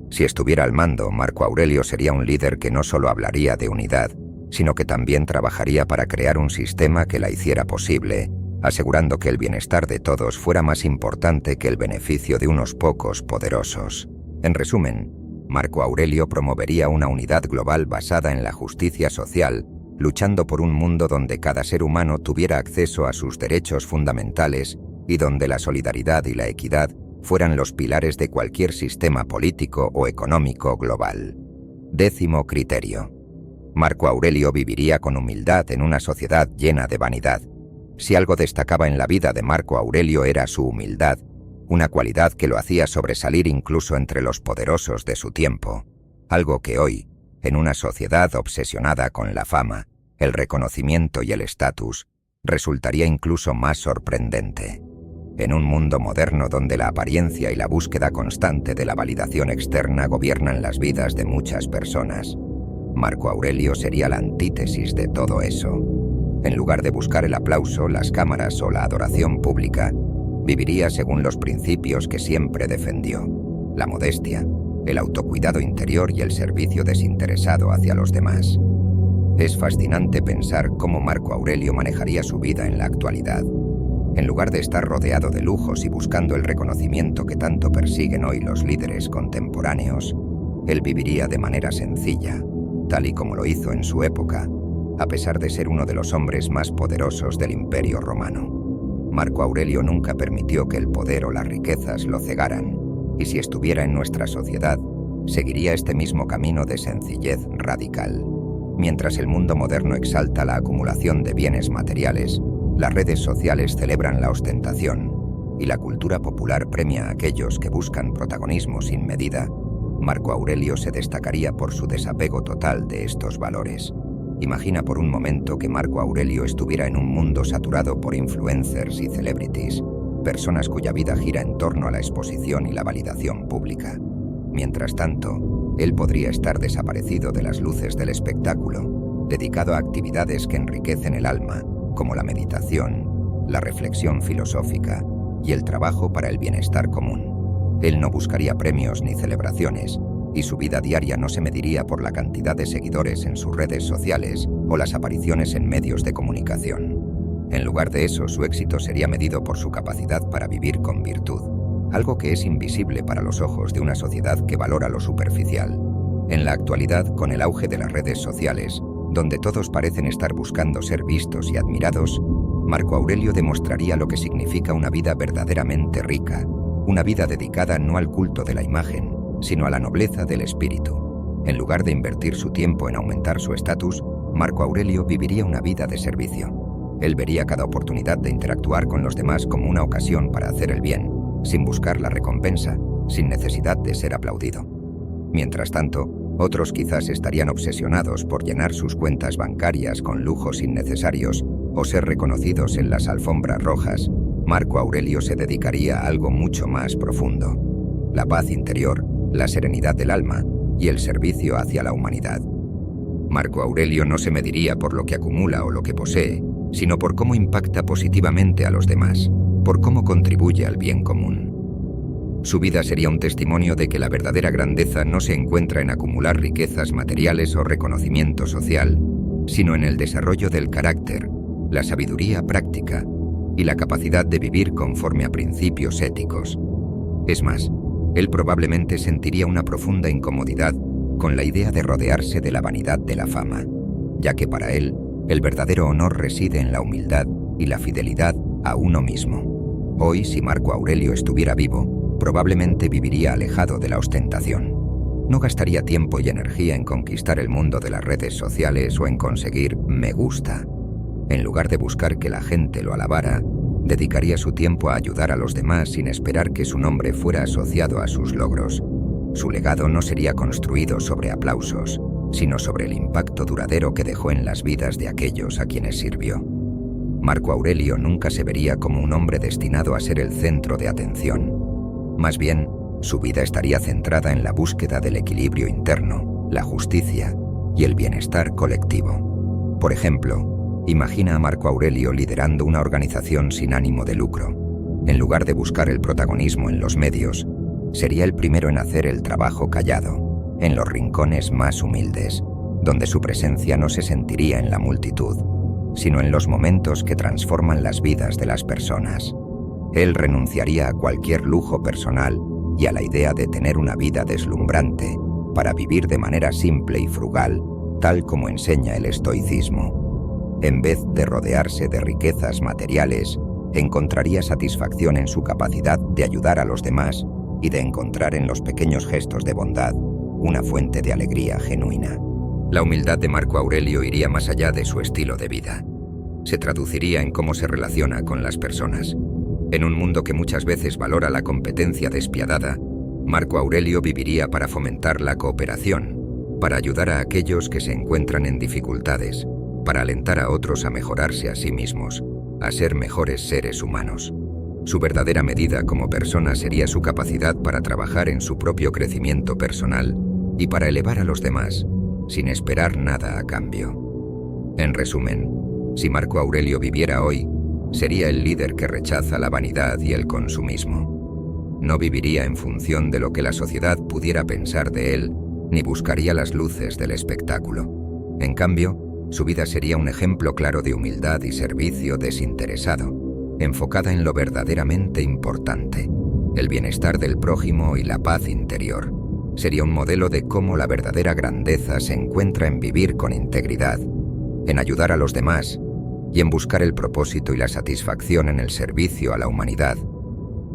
Si estuviera al mando, Marco Aurelio sería un líder que no solo hablaría de unidad, sino que también trabajaría para crear un sistema que la hiciera posible, asegurando que el bienestar de todos fuera más importante que el beneficio de unos pocos poderosos. En resumen, Marco Aurelio promovería una unidad global basada en la justicia social, luchando por un mundo donde cada ser humano tuviera acceso a sus derechos fundamentales y donde la solidaridad y la equidad fueran los pilares de cualquier sistema político o económico global. 10º criterio. Marco Aurelio viviría con humildad en una sociedad llena de vanidad. Si algo destacaba en la vida de Marco Aurelio era su humildad, una cualidad que lo hacía sobresalir incluso entre los poderosos de su tiempo, algo que hoy, en una sociedad obsesionada con la fama, el reconocimiento y el estatus, resultaría incluso más sorprendente. En un mundo moderno donde la apariencia y la búsqueda constante de la validación externa gobiernan las vidas de muchas personas, Marco Aurelio sería la antítesis de todo eso. En lugar de buscar el aplauso, las cámaras o la adoración pública, viviría según los principios que siempre defendió: la modestia, el autocuidado interior y el servicio desinteresado hacia los demás. Es fascinante pensar cómo Marco Aurelio manejaría su vida en la actualidad. En lugar de estar rodeado de lujos y buscando el reconocimiento que tanto persiguen hoy los líderes contemporáneos, él viviría de manera sencilla, tal y como lo hizo en su época, a pesar de ser uno de los hombres más poderosos del Imperio Romano. Marco Aurelio nunca permitió que el poder o las riquezas lo cegaran, y si estuviera en nuestra sociedad, seguiría este mismo camino de sencillez radical. Mientras el mundo moderno exalta la acumulación de bienes materiales, las redes sociales celebran la ostentación, y la cultura popular premia a aquellos que buscan protagonismo sin medida, Marco Aurelio se destacaría por su desapego total de estos valores. Imagina por un momento que Marco Aurelio estuviera en un mundo saturado por influencers y celebrities, personas cuya vida gira en torno a la exposición y la validación pública. Mientras tanto, él podría estar desaparecido de las luces del espectáculo, dedicado a actividades que enriquecen el alma, como la meditación, la reflexión filosófica y el trabajo para el bienestar común. Él no buscaría premios ni celebraciones, y su vida diaria no se mediría por la cantidad de seguidores en sus redes sociales o las apariciones en medios de comunicación. En lugar de eso, su éxito sería medido por su capacidad para vivir con virtud, algo que es invisible para los ojos de una sociedad que valora lo superficial. En la actualidad, con el auge de las redes sociales, donde todos parecen estar buscando ser vistos y admirados, Marco Aurelio demostraría lo que significa una vida verdaderamente rica, una vida dedicada no al culto de la imagen, sino a la nobleza del espíritu. En lugar de invertir su tiempo en aumentar su estatus, Marco Aurelio viviría una vida de servicio. Él vería cada oportunidad de interactuar con los demás como una ocasión para hacer el bien, sin buscar la recompensa, sin necesidad de ser aplaudido. Mientras tanto, otros quizás estarían obsesionados por llenar sus cuentas bancarias con lujos innecesarios o ser reconocidos en las alfombras rojas. Marco Aurelio se dedicaría a algo mucho más profundo: la paz interior, la serenidad del alma y el servicio hacia la humanidad. Marco Aurelio no se mediría por lo que acumula o lo que posee, sino por cómo impacta positivamente a los demás, por cómo contribuye al bien común. Su vida sería un testimonio de que la verdadera grandeza no se encuentra en acumular riquezas materiales o reconocimiento social, sino en el desarrollo del carácter, la sabiduría práctica y la capacidad de vivir conforme a principios éticos. Es más, él probablemente sentiría una profunda incomodidad con la idea de rodearse de la vanidad de la fama, ya que para él, el verdadero honor reside en la humildad y la fidelidad a uno mismo. Hoy, si Marco Aurelio estuviera vivo, probablemente viviría alejado de la ostentación. No gastaría tiempo y energía en conquistar el mundo de las redes sociales o en conseguir me gusta. En lugar de buscar que la gente lo alabara, dedicaría su tiempo a ayudar a los demás sin esperar que su nombre fuera asociado a sus logros. Su legado no sería construido sobre aplausos, sino sobre el impacto duradero que dejó en las vidas de aquellos a quienes sirvió. Marco Aurelio nunca se vería como un hombre destinado a ser el centro de atención. Más bien, su vida estaría centrada en la búsqueda del equilibrio interno, la justicia y el bienestar colectivo. Por ejemplo, imagina a Marco Aurelio liderando una organización sin ánimo de lucro. En lugar de buscar el protagonismo en los medios, sería el primero en hacer el trabajo callado, en los rincones más humildes, donde su presencia no se sentiría en la multitud, sino en los momentos que transforman las vidas de las personas. Él renunciaría a cualquier lujo personal y a la idea de tener una vida deslumbrante para vivir de manera simple y frugal, tal como enseña el estoicismo. En vez de rodearse de riquezas materiales, encontraría satisfacción en su capacidad de ayudar a los demás y de encontrar en los pequeños gestos de bondad una fuente de alegría genuina. La humildad de Marco Aurelio iría más allá de su estilo de vida. Se traduciría en cómo se relaciona con las personas. En un mundo que muchas veces valora la competencia despiadada, Marco Aurelio viviría para fomentar la cooperación, para ayudar a aquellos que se encuentran en dificultades, para alentar a otros a mejorarse a sí mismos, a ser mejores seres humanos. Su verdadera medida como persona sería su capacidad para trabajar en su propio crecimiento personal y para elevar a los demás, sin esperar nada a cambio. En resumen, si Marco Aurelio viviera hoy, sería el líder que rechaza la vanidad y el consumismo. No viviría en función de lo que la sociedad pudiera pensar de él, ni buscaría las luces del espectáculo. En cambio, su vida sería un ejemplo claro de humildad y servicio desinteresado, enfocada en lo verdaderamente importante, el bienestar del prójimo y la paz interior. Sería un modelo de cómo la verdadera grandeza se encuentra en vivir con integridad, en ayudar a los demás y en buscar el propósito y la satisfacción en el servicio a la humanidad,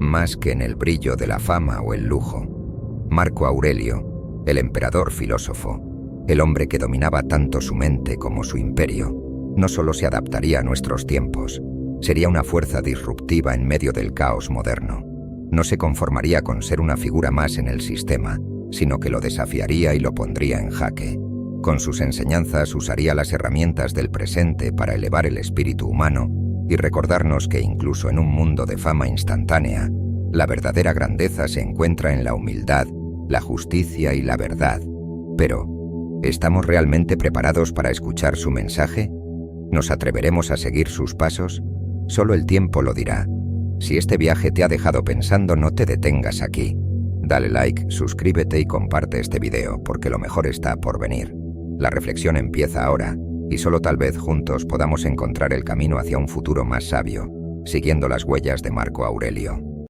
más que en el brillo de la fama o el lujo. Marco Aurelio, el emperador filósofo, el hombre que dominaba tanto su mente como su imperio, no solo se adaptaría a nuestros tiempos, sería una fuerza disruptiva en medio del caos moderno. No se conformaría con ser una figura más en el sistema, sino que lo desafiaría y lo pondría en jaque. Con sus enseñanzas usaría las herramientas del presente para elevar el espíritu humano y recordarnos que incluso en un mundo de fama instantánea, la verdadera grandeza se encuentra en la humildad, la justicia y la verdad. Pero, ¿estamos realmente preparados para escuchar su mensaje? ¿Nos atreveremos a seguir sus pasos? Solo el tiempo lo dirá. Si este viaje te ha dejado pensando, no te detengas aquí. Dale like, suscríbete y comparte este video, porque lo mejor está por venir. La reflexión empieza ahora, y solo tal vez juntos podamos encontrar el camino hacia un futuro más sabio, siguiendo las huellas de Marco Aurelio.